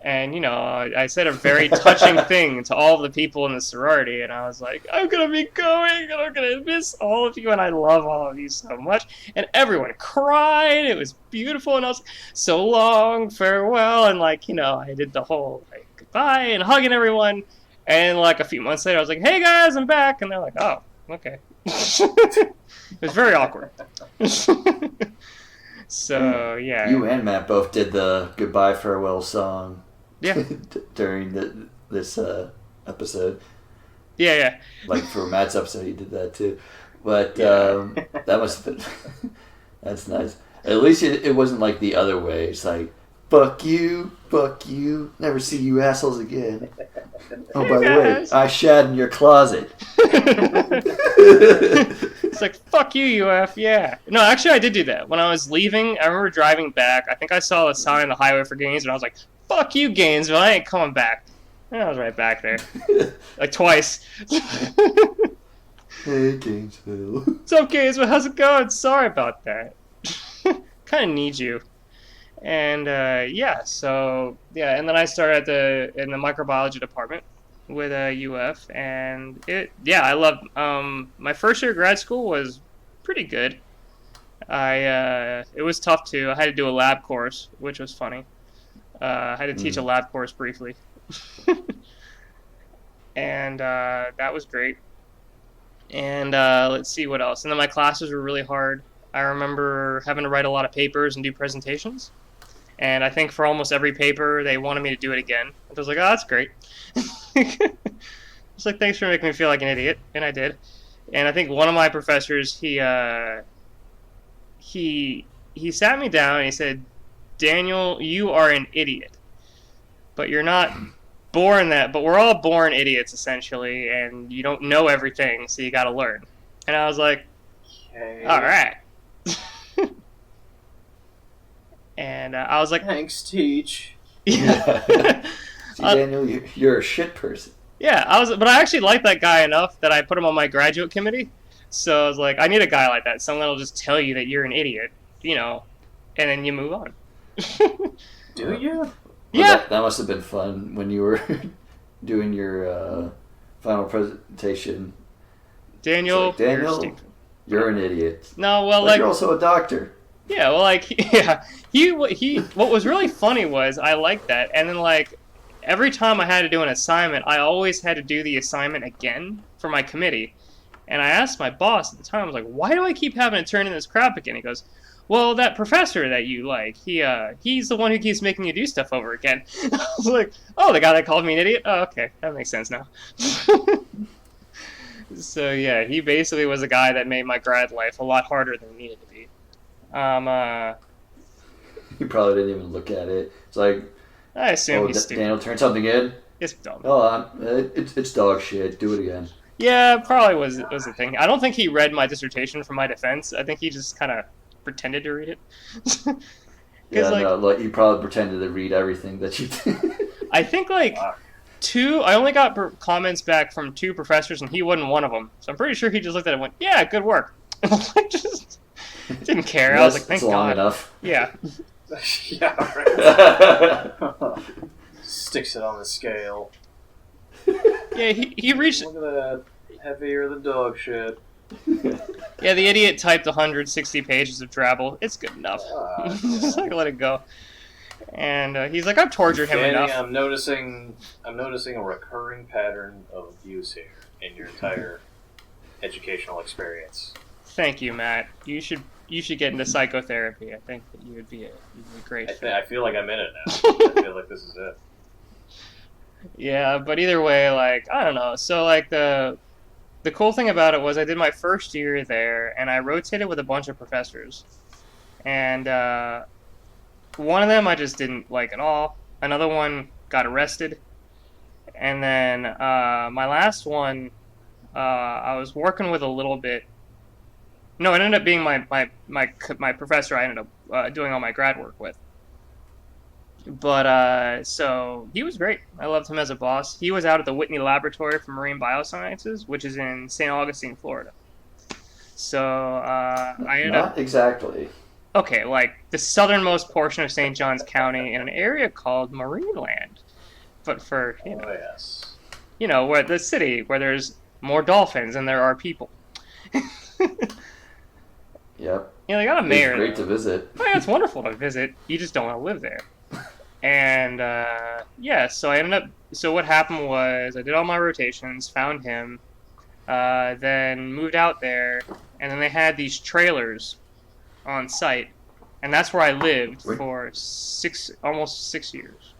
[SPEAKER 3] And, I said a very touching thing to all the people in the sorority, and I was like, I'm going to be going, and I'm going to miss all of you, and I love all of you so much. And everyone cried. It was beautiful, and I was like, so long, farewell. And, like, I did the whole, like, goodbye and hugging everyone. And, like, a few months later, I was like, hey, guys, I'm back. And they're like, oh, okay. It was very awkward. So, yeah.
[SPEAKER 1] You and Matt both did the goodbye, farewell song.
[SPEAKER 3] Yeah.
[SPEAKER 1] During this episode.
[SPEAKER 3] Yeah.
[SPEAKER 1] Like for Matt's episode, he did that too. But that must have been... That's nice. At least it wasn't like the other way. It's like, fuck you, never see you assholes again. Oh, by the way, I shat in your closet.
[SPEAKER 3] It's like, fuck you, UF, yeah. No, actually, I did do that. When I was leaving, I remember driving back. I think I saw a sign on the highway for Gainesville, and I was like, fuck you, Gainesville, I ain't coming back. And I was right back there. Like, twice.
[SPEAKER 1] Hey, Gainesville.
[SPEAKER 3] What's up, Gainesville? How's it going? Sorry about that. Kind of need you. And, and then I started in the microbiology department with UF, and I loved, my first year of grad school was pretty good. It was tough too. I had to do a lab course, which was funny. I had to teach a lab course briefly. And that was great. And let's see what else. And then my classes were really hard. I remember having to write a lot of papers and do presentations. And I think for almost every paper, they wanted me to do it again. I was like, oh, that's great. It's like, thanks for making me feel like an idiot. And I did. And I think one of my professors, he sat me down and he said, Daniel, you are an idiot. But you're not born that. But we're all born idiots, essentially. And you don't know everything, so you got to learn. And I was like, okay. All right. And I was like,
[SPEAKER 4] thanks, Teach.
[SPEAKER 1] Yeah. See, Daniel, you're a shit person.
[SPEAKER 3] Yeah, but I actually liked that guy enough that I put him on my graduate committee. So I was like, I need a guy like that. Someone that'll just tell you that you're an idiot, and then you move on.
[SPEAKER 4] Do you?
[SPEAKER 1] Well,
[SPEAKER 3] yeah.
[SPEAKER 1] That must have been fun when you were doing your final presentation.
[SPEAKER 3] Daniel,
[SPEAKER 1] you're an idiot.
[SPEAKER 3] No, well,
[SPEAKER 1] but you're also a doctor.
[SPEAKER 3] Yeah, well, he what was really funny was I liked that, and then like every time I had to do an assignment, I always had to do the assignment again for my committee, and I asked my boss at the time, I was like, why do I keep having to turn in this crap again? He goes, well, that professor that you like, he's the one who keeps making you do stuff over again. I was like, oh, the guy that called me an idiot? Oh, okay, that makes sense now. So yeah, he basically was a guy that made my grad life a lot harder than it needed to be.
[SPEAKER 1] You probably didn't even look at it. It's like,
[SPEAKER 3] I assume he's stupid.
[SPEAKER 1] Daniel, turn something in.
[SPEAKER 3] It's dumb.
[SPEAKER 1] Oh, it's dog shit. Do it again.
[SPEAKER 3] Yeah, probably was the thing. I don't think he read my dissertation for my defense. I think he just kind of pretended to read it.
[SPEAKER 1] You probably pretended to read everything that you did.
[SPEAKER 3] I think I only got comments back from 2 professors, and he wasn't one of them. So I'm pretty sure he just looked at it and went, "Yeah, good work." Just didn't care. I was like, "Thank God."
[SPEAKER 1] Long enough.
[SPEAKER 3] Yeah.
[SPEAKER 4] Yeah. Right. Sticks it on the scale.
[SPEAKER 3] Yeah, he reached.
[SPEAKER 4] Look at that. Heavier than dog shit.
[SPEAKER 3] Yeah, the idiot typed 160 pages of Drabble. It's good enough. Just like let it go. And he's like, I've tortured him
[SPEAKER 4] Danny,
[SPEAKER 3] enough.
[SPEAKER 4] I'm noticing a recurring pattern of abuse here in your entire educational experience.
[SPEAKER 3] Thank you, Matt. You should get into psychotherapy. I think that you'd be great.
[SPEAKER 4] I feel like I'm in it now. I feel like this is it.
[SPEAKER 3] Yeah, but either way, like, I don't know. So, like, the cool thing about it was I did my first year there, and I rotated with a bunch of professors. And one of them I just didn't like at all. Another one got arrested. And then my last one, I was working with a little bit. No, it ended up being my professor I ended up doing all my grad work with. But, so, he was great. I loved him as a boss. He was out at the Whitney Laboratory for Marine Biosciences, which is in St. Augustine, Florida. So, I ended up...
[SPEAKER 1] Not exactly.
[SPEAKER 3] Okay, like, the southernmost portion of St. Johns County in an area called Marineland. But for,
[SPEAKER 4] Oh, yes.
[SPEAKER 3] you know, where the city, where there's more dolphins than there are people.
[SPEAKER 1] Yep.
[SPEAKER 3] You know, they got a mayor
[SPEAKER 1] It's great
[SPEAKER 3] there.
[SPEAKER 1] to visit.
[SPEAKER 3] Oh, yeah, it's wonderful to visit. You just don't want to live there. And, yeah, so I ended up... So what happened was I did all my rotations, found him, then moved out there, and then they had these trailers on site, and that's where I lived for almost 6 years.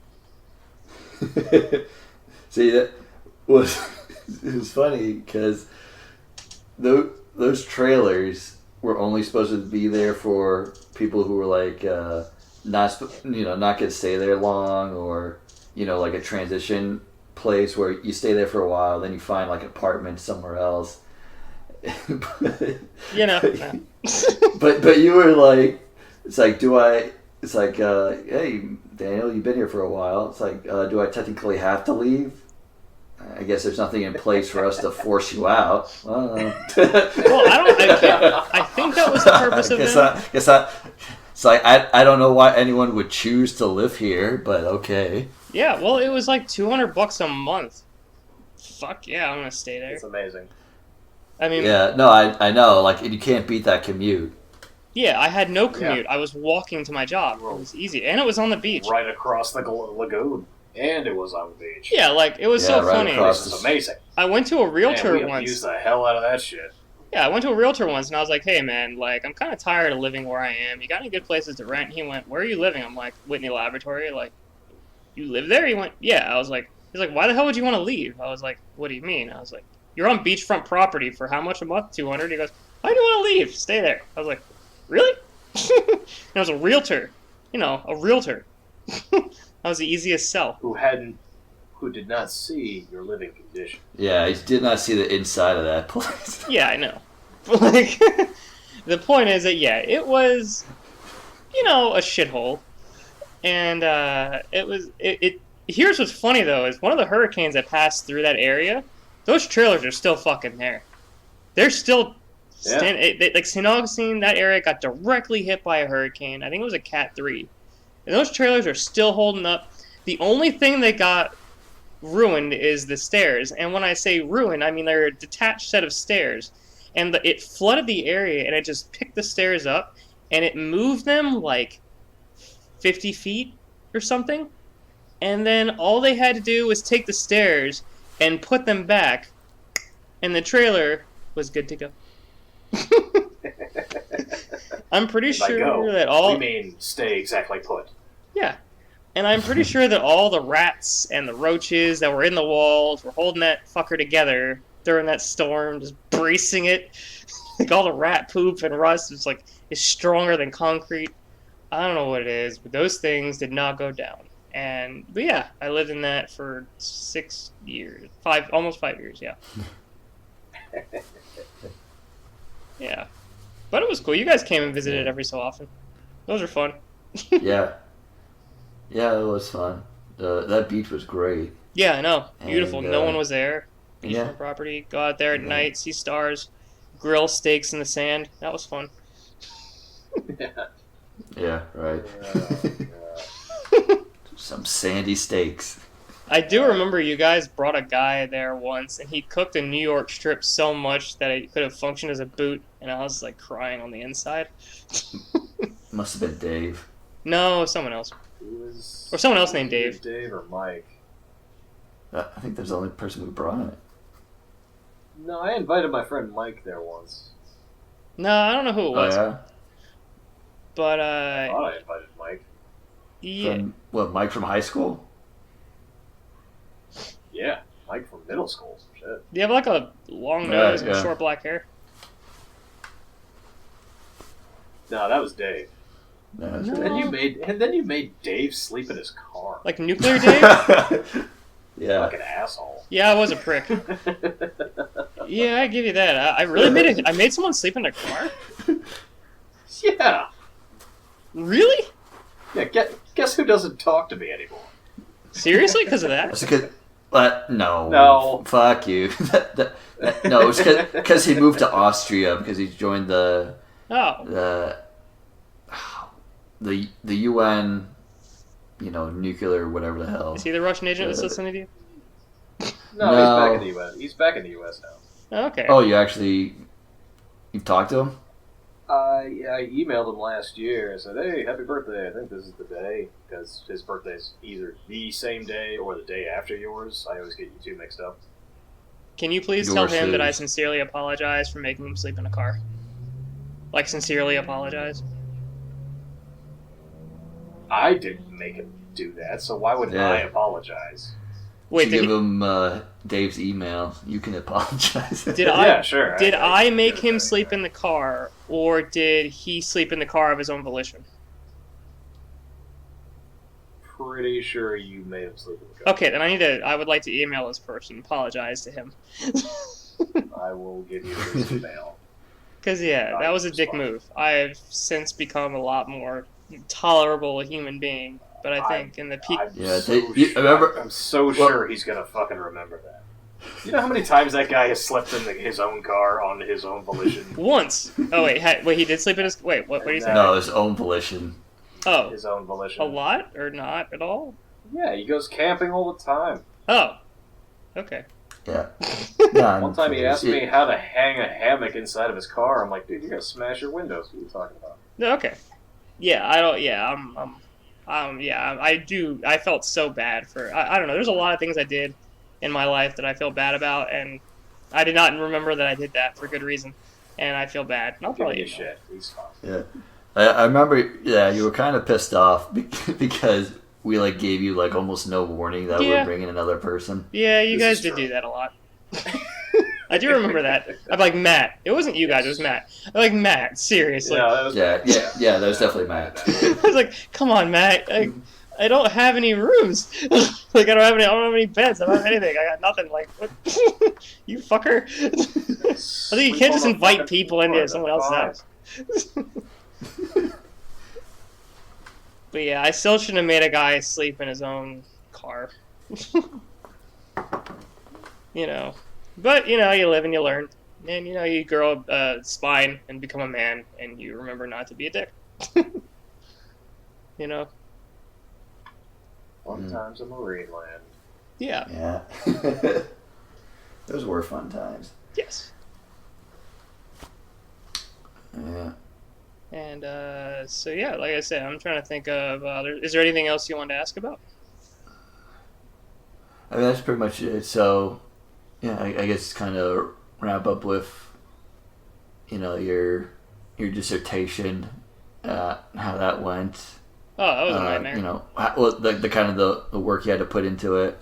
[SPEAKER 1] See, that was it was funny because those trailers were only supposed to be there for people who were like not going to stay there long, or like a transition place where you stay there for a while, then you find like an apartment somewhere else. But you were like, it's like, hey Daniel, you've been here for a while. It's like, do I technically have to leave? I guess there's nothing in place for us to force you out. Well,
[SPEAKER 3] I think that was the purpose of it.
[SPEAKER 1] It's like, I don't know why anyone would choose to live here, but okay.
[SPEAKER 3] Yeah, well, it was like $200 a month. Fuck yeah, I'm gonna stay there.
[SPEAKER 4] It's amazing.
[SPEAKER 3] I mean,
[SPEAKER 1] yeah, no, I know, like, you can't beat that commute.
[SPEAKER 3] Yeah, I had no commute. Yeah. I was walking to my job. It was easy, and it was on the beach.
[SPEAKER 4] Right across the lagoon, and it was on the beach.
[SPEAKER 3] Yeah, like, it was so funny.
[SPEAKER 4] This is amazing.
[SPEAKER 3] I went to a realtor
[SPEAKER 4] we
[SPEAKER 3] once.
[SPEAKER 4] Used the hell out of that shit.
[SPEAKER 3] Yeah, I went to a realtor once, and I was like, hey, man, like, I'm kind of tired of living where I am. You got any good places to rent? And he went, where are you living? I'm like, Whitney Laboratory. Like, you live there? He went, yeah. I was like, he's like, why the hell would you want to leave? I was like, what do you mean? I was like, you're on beachfront property for how much a month? $200? He goes, why do you want to leave? Stay there. I was like, really? And I was a realtor. A realtor. That was the easiest sell.
[SPEAKER 4] Who did not see your living condition.
[SPEAKER 1] Yeah, he did not see the inside of that place.
[SPEAKER 3] Yeah, I know. But, like, the point is that, yeah, it was, a shithole. And here's what's funny, though, is one of the hurricanes that passed through that area, those trailers are still fucking there. They're still... like St. Augustine, that area got directly hit by a hurricane. I think it was a Cat 3. And those trailers are still holding up. The only thing that got ruined is the stairs. And when I say ruined, I mean they're a detached set of stairs. And it flooded the area, and it just picked the stairs up, and it moved them like 50 feet or something. And then all they had to do was take the stairs and put them back, and the trailer was good to go. I'm pretty sure that all...
[SPEAKER 4] We mean stay exactly put.
[SPEAKER 3] Yeah. And I'm pretty sure that all the rats and the roaches that were in the walls were holding that fucker together during that storm, just bracing it. Like, all the rat poop and rust is stronger than concrete. I don't know what it is, but those things did not go down. But yeah, I lived in that for 6 years. Almost 5 years, yeah. Yeah. But it was cool. You guys came and visited every so often. Those are fun.
[SPEAKER 1] Yeah. Yeah, it was fun. That beach was great.
[SPEAKER 3] Yeah, I know. Beautiful.
[SPEAKER 1] And,
[SPEAKER 3] no one was there. Beachfront
[SPEAKER 1] yeah.
[SPEAKER 3] property. Go out there at night, see stars, grill steaks in the sand. That was fun.
[SPEAKER 1] Yeah, right. Some sandy steaks.
[SPEAKER 3] I do remember you guys brought a guy there once, and he cooked a New York strip so much that it could have functioned as a boot, and I was like crying on the inside.
[SPEAKER 1] Must have been Dave.
[SPEAKER 3] No, someone else. Or someone else named Dave.
[SPEAKER 4] Dave or Mike.
[SPEAKER 1] I think that's the only person we brought it.
[SPEAKER 4] No, I invited my friend Mike there once.
[SPEAKER 3] No, I don't know who it was.
[SPEAKER 1] Oh, yeah?
[SPEAKER 3] But,
[SPEAKER 4] I thought I invited Mike.
[SPEAKER 3] yeah.
[SPEAKER 1] From, what, Mike from high school?
[SPEAKER 4] Yeah, Mike from middle school. Shit.
[SPEAKER 3] Do you have like a long nose and
[SPEAKER 1] yeah.
[SPEAKER 3] short black hair?
[SPEAKER 4] No, that was Dave.
[SPEAKER 1] No, that's
[SPEAKER 3] No.
[SPEAKER 4] Then you made Dave sleep in his car.
[SPEAKER 3] Like Nuclear Dave?
[SPEAKER 1] Yeah.
[SPEAKER 4] Like an asshole.
[SPEAKER 3] Yeah, I was a prick. Yeah, I give you that. I really I made someone sleep in their car?
[SPEAKER 4] Yeah.
[SPEAKER 3] Really?
[SPEAKER 4] Yeah. Guess who doesn't talk to me anymore?
[SPEAKER 3] Seriously? Because of that?
[SPEAKER 1] That's because, but no.
[SPEAKER 4] No.
[SPEAKER 1] Fuck you. No, it's because he moved to Austria because he joined the
[SPEAKER 3] Oh.
[SPEAKER 1] the UN, nuclear whatever the hell.
[SPEAKER 3] Is he the Russian agent that's listening to you?
[SPEAKER 4] No,
[SPEAKER 1] No.
[SPEAKER 4] he's back in the U.S. He's back in the U.S. now.
[SPEAKER 3] Oh, okay.
[SPEAKER 1] Oh, you've talked to him?
[SPEAKER 4] I emailed him last year and said, "Hey, happy birthday! I think this is the day because his birthday's either the same day or the day after yours. I always get you two mixed up."
[SPEAKER 3] Can you please tell him that I sincerely apologize for making him sleep in a car? Like, sincerely apologize?
[SPEAKER 4] I didn't make him do that, so why would
[SPEAKER 1] Yeah.
[SPEAKER 4] I apologize?
[SPEAKER 3] Wait,
[SPEAKER 1] To
[SPEAKER 3] did
[SPEAKER 1] give
[SPEAKER 3] he,
[SPEAKER 1] him Dave's email. You can apologize.
[SPEAKER 3] did I
[SPEAKER 4] Yeah, sure.
[SPEAKER 3] did I make
[SPEAKER 4] get
[SPEAKER 3] him
[SPEAKER 4] that.
[SPEAKER 3] sleep in the car, or did he sleep in the car of his own volition?
[SPEAKER 4] Pretty sure you made him sleep in the car.
[SPEAKER 3] Okay, then I would like to email this person, apologize to him.
[SPEAKER 4] I will give you his email.
[SPEAKER 3] Because, yeah, that was a dick move. I've since become a lot more tolerable human being, but I think in the peak...
[SPEAKER 1] Yeah, remember?
[SPEAKER 4] I'm so sure he's gonna fucking remember that. You know how many times that guy has slept in his own car on his own volition?
[SPEAKER 3] Once! Oh, wait, he did sleep in his... Wait, what do you say?
[SPEAKER 1] No, his own volition.
[SPEAKER 3] Oh,
[SPEAKER 4] His own volition.
[SPEAKER 3] a lot? Or not at all?
[SPEAKER 4] Yeah, he goes camping all the time.
[SPEAKER 3] Oh, okay.
[SPEAKER 1] Yeah. Yeah,
[SPEAKER 4] One time he asked me how to hang a hammock inside of his car. I'm like, dude, you're gonna smash your windows. What are you talking about?
[SPEAKER 3] No, okay. Yeah, I don't... Yeah, I do... I felt so bad for... I don't know, there's a lot of things I did in my life that I feel bad about, and I did not remember that I did that for good reason, and I feel bad. And I'll
[SPEAKER 4] Give
[SPEAKER 3] probably...
[SPEAKER 4] me a shit. He's fine.
[SPEAKER 1] Yeah. I remember, you were kind of pissed off because we, gave you, almost no warning that we were bringing another person.
[SPEAKER 3] Yeah, you
[SPEAKER 4] This
[SPEAKER 3] guys
[SPEAKER 4] is
[SPEAKER 3] did
[SPEAKER 4] true.
[SPEAKER 3] do that a lot. I do remember that. I'm like, Matt. It wasn't you guys, it was Matt. I'm like, Matt, seriously.
[SPEAKER 4] Yeah, that was
[SPEAKER 1] Yeah, that was definitely Matt.
[SPEAKER 3] I was like, come on, Matt. I don't have any rooms. I don't have any beds. I don't have anything. I got nothing. Like, what? You fucker. I think you can't just invite people into someone else's house. But yeah, I still shouldn't have made a guy sleep in his own car. But, you live and you learn. And, you grow a spine and become a man, and you remember not to be a dick.
[SPEAKER 4] Fun times in Marine Land.
[SPEAKER 3] Yeah.
[SPEAKER 1] Yeah. Those were fun times.
[SPEAKER 3] Yes.
[SPEAKER 1] Yeah.
[SPEAKER 3] And, so yeah, like I said, I'm trying to think of, is there anything else you wanted to ask about?
[SPEAKER 1] I mean, that's pretty much it. So, yeah, I guess kind of wrap up with, your dissertation, how that went.
[SPEAKER 3] Oh, that was a nightmare.
[SPEAKER 1] The kind of the work you had to put into it.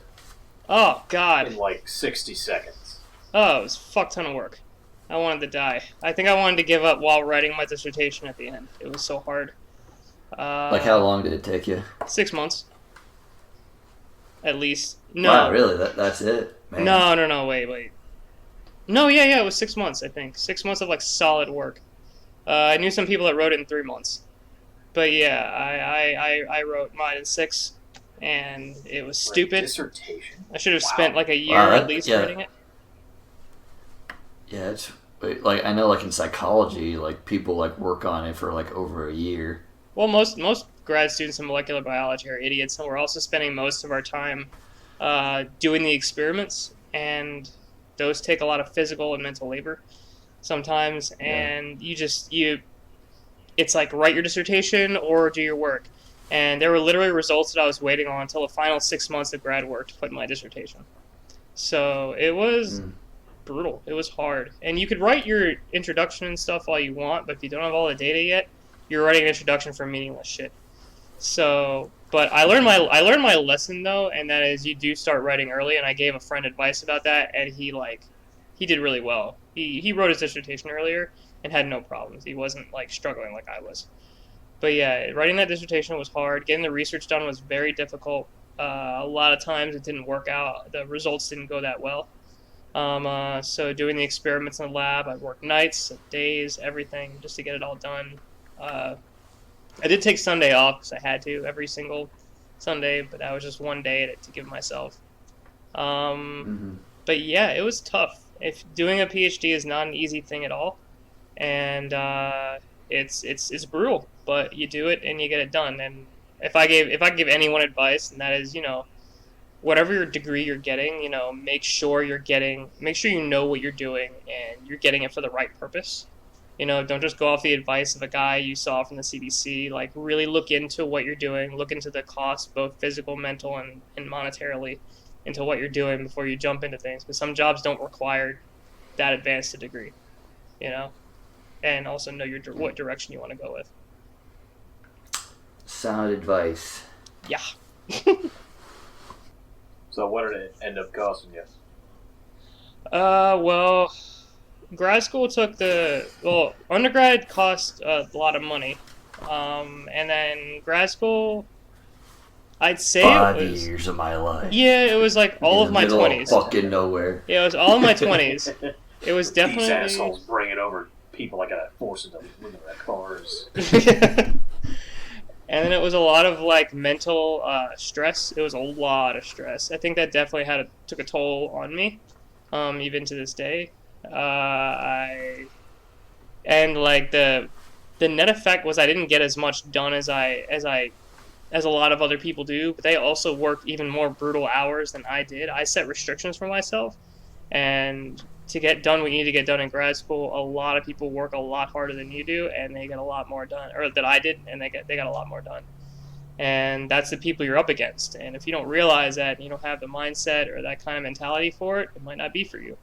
[SPEAKER 3] Oh, God.
[SPEAKER 4] In 60 seconds.
[SPEAKER 3] Oh, it was a fuck ton of work. I wanted to die. I think I wanted to give up while writing my dissertation at the end. It was so hard.
[SPEAKER 1] How long did it take you?
[SPEAKER 3] 6 months. At least. No.
[SPEAKER 1] Wow, really? That's it? Man.
[SPEAKER 3] No, wait. No, yeah, it was 6 months, I think. 6 months of, solid work. I knew some people that wrote it in 3 months. But yeah, I wrote mine in 6, and it was stupid.
[SPEAKER 4] Dissertation?
[SPEAKER 3] I should have spent, a year at least writing it.
[SPEAKER 1] Yeah, it's I know in psychology, people work on it for over a year.
[SPEAKER 3] Well, most grad students in molecular biology are idiots, and we're also spending most of our time doing the experiments, and those take a lot of physical and mental labor sometimes,
[SPEAKER 1] Yeah.
[SPEAKER 3] and it's like write your dissertation or do your work. And there were literally results that I was waiting on until the final 6 months of grad work to put in my dissertation. So it was
[SPEAKER 1] Mm.
[SPEAKER 3] brutal. It was hard. And you could write your introduction and stuff all you want, but if you don't have all the data yet, you're writing an introduction for meaningless shit. So, but I learned my lesson though, and that is you do start writing early. And I gave a friend advice about that, and he did really well. He wrote his dissertation earlier and had no problems. He wasn't like struggling like I was. But yeah, writing that dissertation was hard. Getting the research done was very difficult. A lot of times it didn't work out. The results didn't go that well. So doing the experiments in the lab, I worked nights, days, everything just to get it all done. Uh, I did take Sunday off because I had to every single Sunday, but that was just one day to give myself. Um,
[SPEAKER 1] Mm-hmm.
[SPEAKER 3] but yeah, it was tough. If doing a PhD is not an easy thing at all, and it's brutal, but you do it and you get it done. And if I give anyone advice, and that is, whatever your degree you're getting, make sure you know what you're doing and you're getting it for the right purpose. Don't just go off the advice of a guy you saw from the CDC. Like, really look into what you're doing, look into the costs, both physical, mental, and monetarily, into what you're doing before you jump into things. Because some jobs don't require that advanced a degree, you know, and also know what direction you want to go with.
[SPEAKER 1] Sound advice.
[SPEAKER 3] Yeah.
[SPEAKER 4] So what did it end up costing you?
[SPEAKER 3] Well, undergrad cost a lot of money, and then grad school, I'd say it
[SPEAKER 1] 5 years of my life.
[SPEAKER 3] yeah, it was like all
[SPEAKER 1] In
[SPEAKER 3] of
[SPEAKER 1] the
[SPEAKER 3] my
[SPEAKER 1] middle
[SPEAKER 3] 20s.
[SPEAKER 1] Of fucking nowhere.
[SPEAKER 3] Yeah, it was all of my 20s. It was
[SPEAKER 4] These
[SPEAKER 3] definitely.
[SPEAKER 4] assholes bringing over people I gotta force them to live in their cars.
[SPEAKER 3] And then it was a lot of like mental stress. It was a lot of stress. I think that definitely took a toll on me, even to this day. I and like the net effect was I didn't get as much done as a lot of other people do. But they also worked even more brutal hours than I did. I set restrictions for myself, and to get done what you need to get done in grad school, a lot of people work a lot harder than you do, and they get a lot more done, or that I did, and they got a lot more done. And that's the people you're up against. And if you don't realize that, and you don't have the mindset or that kind of mentality for it, it might not be for you.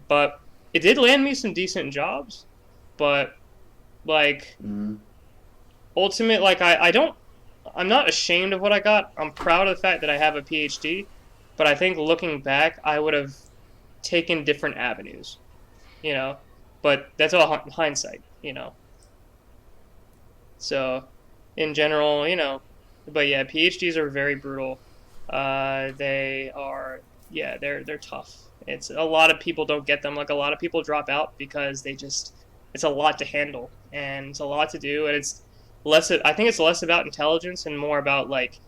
[SPEAKER 3] But it did land me some decent jobs, but like ultimate, like I'm not ashamed of what I got. I'm proud of the fact that I have a PhD, but I think looking back, I would have taken different avenues, but that's all hindsight, so in general, but yeah, PhDs are very brutal. They are, yeah, they're tough. It's a lot of people don't get them. Like, a lot of people drop out because it's a lot to handle and it's a lot to do, and I think it's less about intelligence and more about like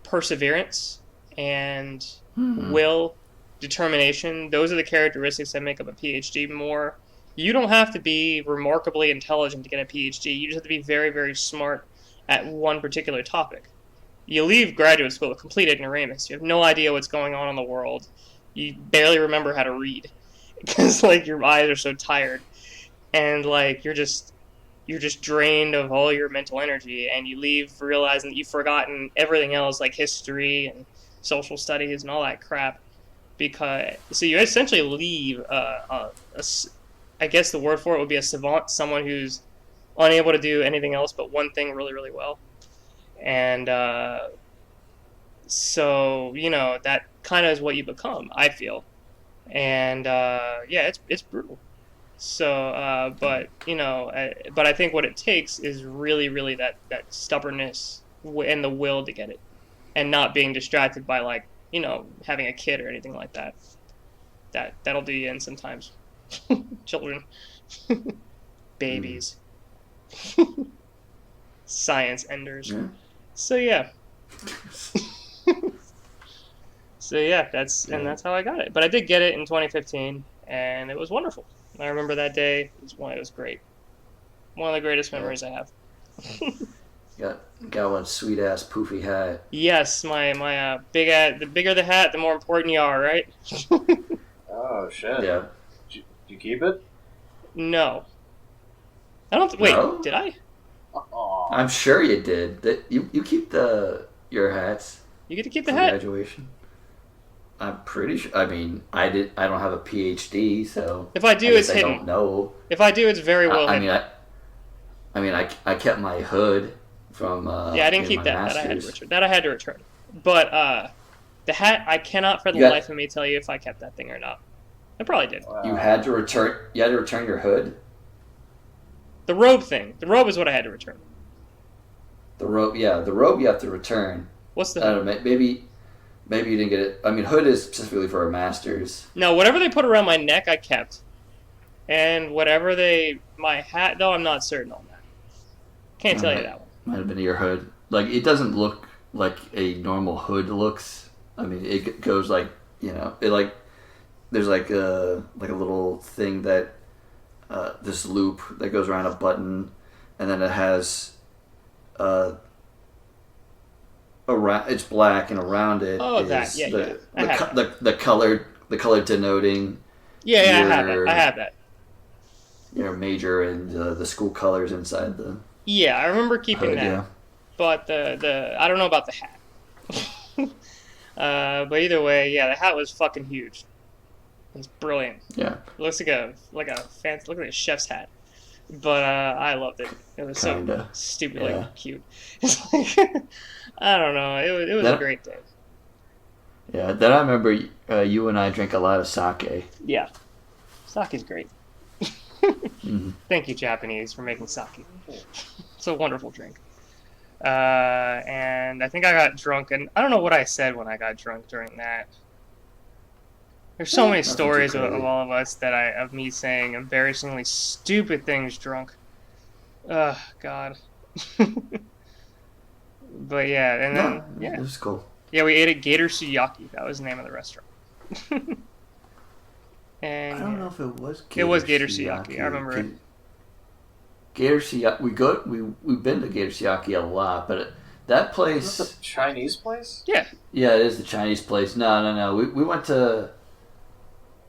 [SPEAKER 3] perseverance and will, determination. Those are the characteristics that make up a PhD more. You don't have to be remarkably intelligent to get a PhD. You just have to be very, very smart at one particular topic. You leave graduate school with complete ignoramus. You have no idea what's going on in the world. You barely remember how to read because like your eyes are so tired, and like you're just drained of all your mental energy, and you leave realizing that you've forgotten everything else, like history and social studies and all that crap. So you essentially leave I guess the word for it would be a savant, someone who's unable to do anything else but one thing really, really well. And so that kind of is what you become, I feel. And yeah, it's brutal. So but I think what it takes is really, really that stubbornness and the will to get it, and not being distracted by like having a kid or anything like that. That'll do you in sometimes. Children. Babies. Science enders.
[SPEAKER 1] Yeah.
[SPEAKER 3] So yeah. That's how I got it. But I did get it in 2015, and it was wonderful. I remember that day. It was great. One of the greatest memories I have.
[SPEAKER 1] Got one sweet ass poofy hat.
[SPEAKER 3] Yes, my big hat. The bigger the hat, the more important you are, right?
[SPEAKER 4] Oh shit!
[SPEAKER 1] Yeah.
[SPEAKER 4] Did you keep it?
[SPEAKER 3] No, I don't. Wait,
[SPEAKER 1] No?
[SPEAKER 3] did I?
[SPEAKER 4] Oh,
[SPEAKER 1] I'm sure you did. That you keep your hats
[SPEAKER 3] You get to keep the
[SPEAKER 1] for
[SPEAKER 3] hat.
[SPEAKER 1] graduation. I'm pretty sure. I mean, I don't have a PhD, so
[SPEAKER 3] If I do,
[SPEAKER 1] guess
[SPEAKER 3] it's
[SPEAKER 1] I
[SPEAKER 3] hidden.
[SPEAKER 1] don't know.
[SPEAKER 3] If I do, it's very well
[SPEAKER 1] I
[SPEAKER 3] hidden.
[SPEAKER 1] mean, I kept my hood from
[SPEAKER 3] Yeah, I didn't keep
[SPEAKER 1] my
[SPEAKER 3] that.
[SPEAKER 1] master's.
[SPEAKER 3] That I had to return. But the hat, I cannot for the
[SPEAKER 1] You
[SPEAKER 3] life of me tell you if I kept that thing or not. I probably did.
[SPEAKER 1] You had to return. You had to return your hood.
[SPEAKER 3] The robe thing. The robe is what I had to return.
[SPEAKER 1] The robe, yeah, the robe you have to return.
[SPEAKER 3] What's the
[SPEAKER 1] I don't know. Maybe you didn't get it. I mean, hood is specifically for a master's.
[SPEAKER 3] No, whatever they put around my neck, I kept. And whatever my hat, though, I'm not certain on that. Can't tell you that one.
[SPEAKER 1] Might have been your hood. Like, it doesn't look like a normal hood looks. I mean, it goes like, there's like a little thing that this loop that goes around a button, and then it has around, it's black, and around it the color denoting
[SPEAKER 3] Yeah, I have that.
[SPEAKER 1] your major and the school colors inside the
[SPEAKER 3] Yeah, I remember keeping
[SPEAKER 1] hood.
[SPEAKER 3] that.
[SPEAKER 1] Yeah.
[SPEAKER 3] But the I don't know about the hat. But either way, yeah, the hat was fucking huge. It's brilliant.
[SPEAKER 1] Yeah.
[SPEAKER 3] It looks like a fancy, look like a chef's hat. But I loved it. It was
[SPEAKER 1] Kinda.
[SPEAKER 3] so stupid,
[SPEAKER 1] Yeah.
[SPEAKER 3] like cute. It's like I don't know. It was a great day.
[SPEAKER 1] Yeah. Then I remember you and I drank a lot of sake.
[SPEAKER 3] Yeah, sake is great.
[SPEAKER 1] Mm-hmm.
[SPEAKER 3] Thank you, Japanese, for making sake. It's a wonderful drink. And I think I got drunk, and I don't know what I said when I got drunk during that. There's so many
[SPEAKER 1] Nothing too
[SPEAKER 3] stories of
[SPEAKER 1] crazy.
[SPEAKER 3] all of us of me saying embarrassingly stupid things drunk. Ugh, God. But yeah, and then
[SPEAKER 1] it was cool.
[SPEAKER 3] yeah, we ate at Gator Suyaki. That was the name of the restaurant. And
[SPEAKER 1] I don't know if it was.
[SPEAKER 3] It was Gator Suyaki. I remember it.
[SPEAKER 1] Gator Suyaki. We've been to Gator Suyaki a lot, but that place.
[SPEAKER 4] Is this a Chinese place?
[SPEAKER 3] Yeah.
[SPEAKER 1] Yeah, it is the Chinese place. No. We went to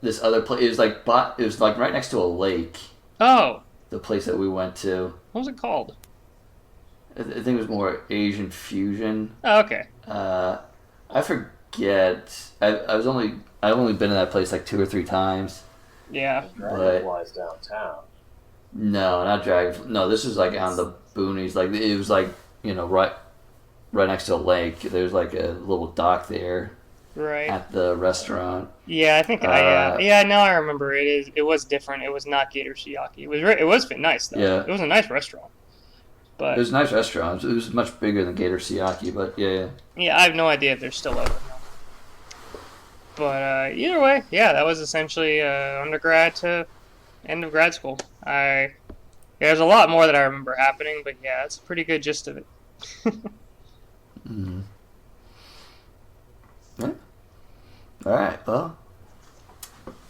[SPEAKER 1] this other place. It was like right next to a lake.
[SPEAKER 3] Oh,
[SPEAKER 1] The place that we went to.
[SPEAKER 3] what was it called?
[SPEAKER 1] I think it was more Asian fusion.
[SPEAKER 3] Oh, okay.
[SPEAKER 1] I forget. I've only been to that place like 2 or 3 times.
[SPEAKER 3] Yeah.
[SPEAKER 4] Dragonflies downtown.
[SPEAKER 1] No, not Dragon. No, this was like on the boonies. Like it was like right next to a lake. There's like a little dock there
[SPEAKER 3] Right.
[SPEAKER 1] at the restaurant.
[SPEAKER 3] Yeah, I think now I remember it was different. It was not Gator Suyaki. It was nice though.
[SPEAKER 1] Yeah.
[SPEAKER 3] It was a nice restaurant. But
[SPEAKER 1] It was a nice restaurant. It was much bigger than Gator Suyaki, but yeah.
[SPEAKER 3] yeah, I have no idea if they're still open now. But either way, yeah, that was essentially undergrad to end of grad school. There's a lot more that I remember happening, but yeah, that's a pretty good gist of it.
[SPEAKER 1] Mm-hmm. Yeah. All right. Well,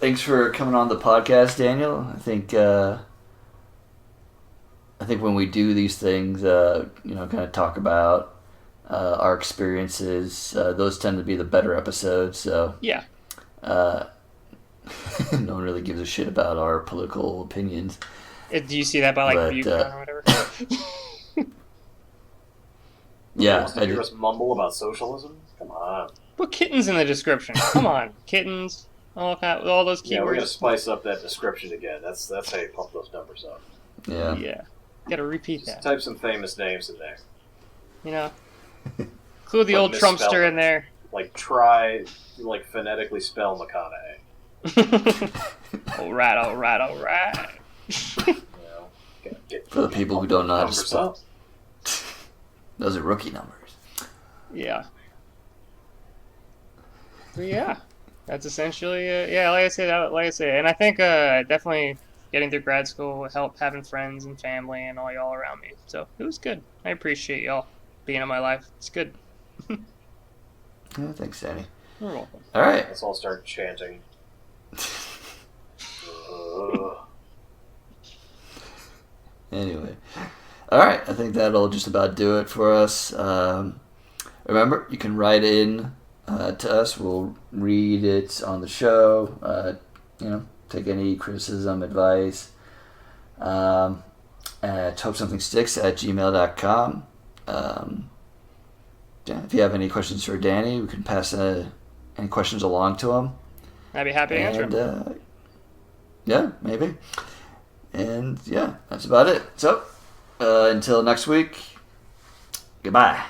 [SPEAKER 1] thanks for coming on the podcast, Daniel. I think when we do these things, kind of talk about our experiences, those tend to be the better episodes. So
[SPEAKER 3] Yeah.
[SPEAKER 1] no one really gives a shit about our political opinions.
[SPEAKER 3] Do you see that by
[SPEAKER 1] But,
[SPEAKER 3] ViewCon or whatever?
[SPEAKER 1] Yeah,
[SPEAKER 4] Wants to hear us mumble about socialism? Come on.
[SPEAKER 3] Put kittens in the description. Come on, kittens. All those keywords.
[SPEAKER 4] Yeah, we're gonna spice up that description again. That's how you pump those numbers up.
[SPEAKER 1] Yeah.
[SPEAKER 3] Yeah. Gotta repeat
[SPEAKER 4] Just
[SPEAKER 3] that.
[SPEAKER 4] type some famous names in there.
[SPEAKER 3] You know? Include the
[SPEAKER 4] But
[SPEAKER 3] old
[SPEAKER 4] misspell
[SPEAKER 3] Trumpster
[SPEAKER 4] them.
[SPEAKER 3] in there.
[SPEAKER 4] Like try phonetically spell McConaughey.
[SPEAKER 3] Alright.
[SPEAKER 4] You know, get
[SPEAKER 1] For the people who don't know how to
[SPEAKER 4] numbers
[SPEAKER 1] spell.
[SPEAKER 4] up.
[SPEAKER 1] Those are rookie numbers.
[SPEAKER 3] Yeah. But yeah. That's essentially yeah, like I say, and I think definitely getting through grad school will help having friends and family and all y'all around me. So it was good. I appreciate y'all being in my life. It's good.
[SPEAKER 1] Yeah, thanks, Danny.
[SPEAKER 3] You're welcome.
[SPEAKER 1] All right.
[SPEAKER 4] Let's all start chanting.
[SPEAKER 1] Anyway, All right, I think that'll just about do it for us. Remember, you can write in to us. We'll read it on the show. Take any criticism, advice. At hopesomething.sticks@gmail.com. If you have any questions for Danny, we can pass any questions along to him.
[SPEAKER 3] I'd be happy to answer them.
[SPEAKER 1] Yeah, maybe. And yeah, that's about it. So, until next week, goodbye.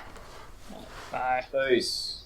[SPEAKER 3] Bye.
[SPEAKER 4] Peace.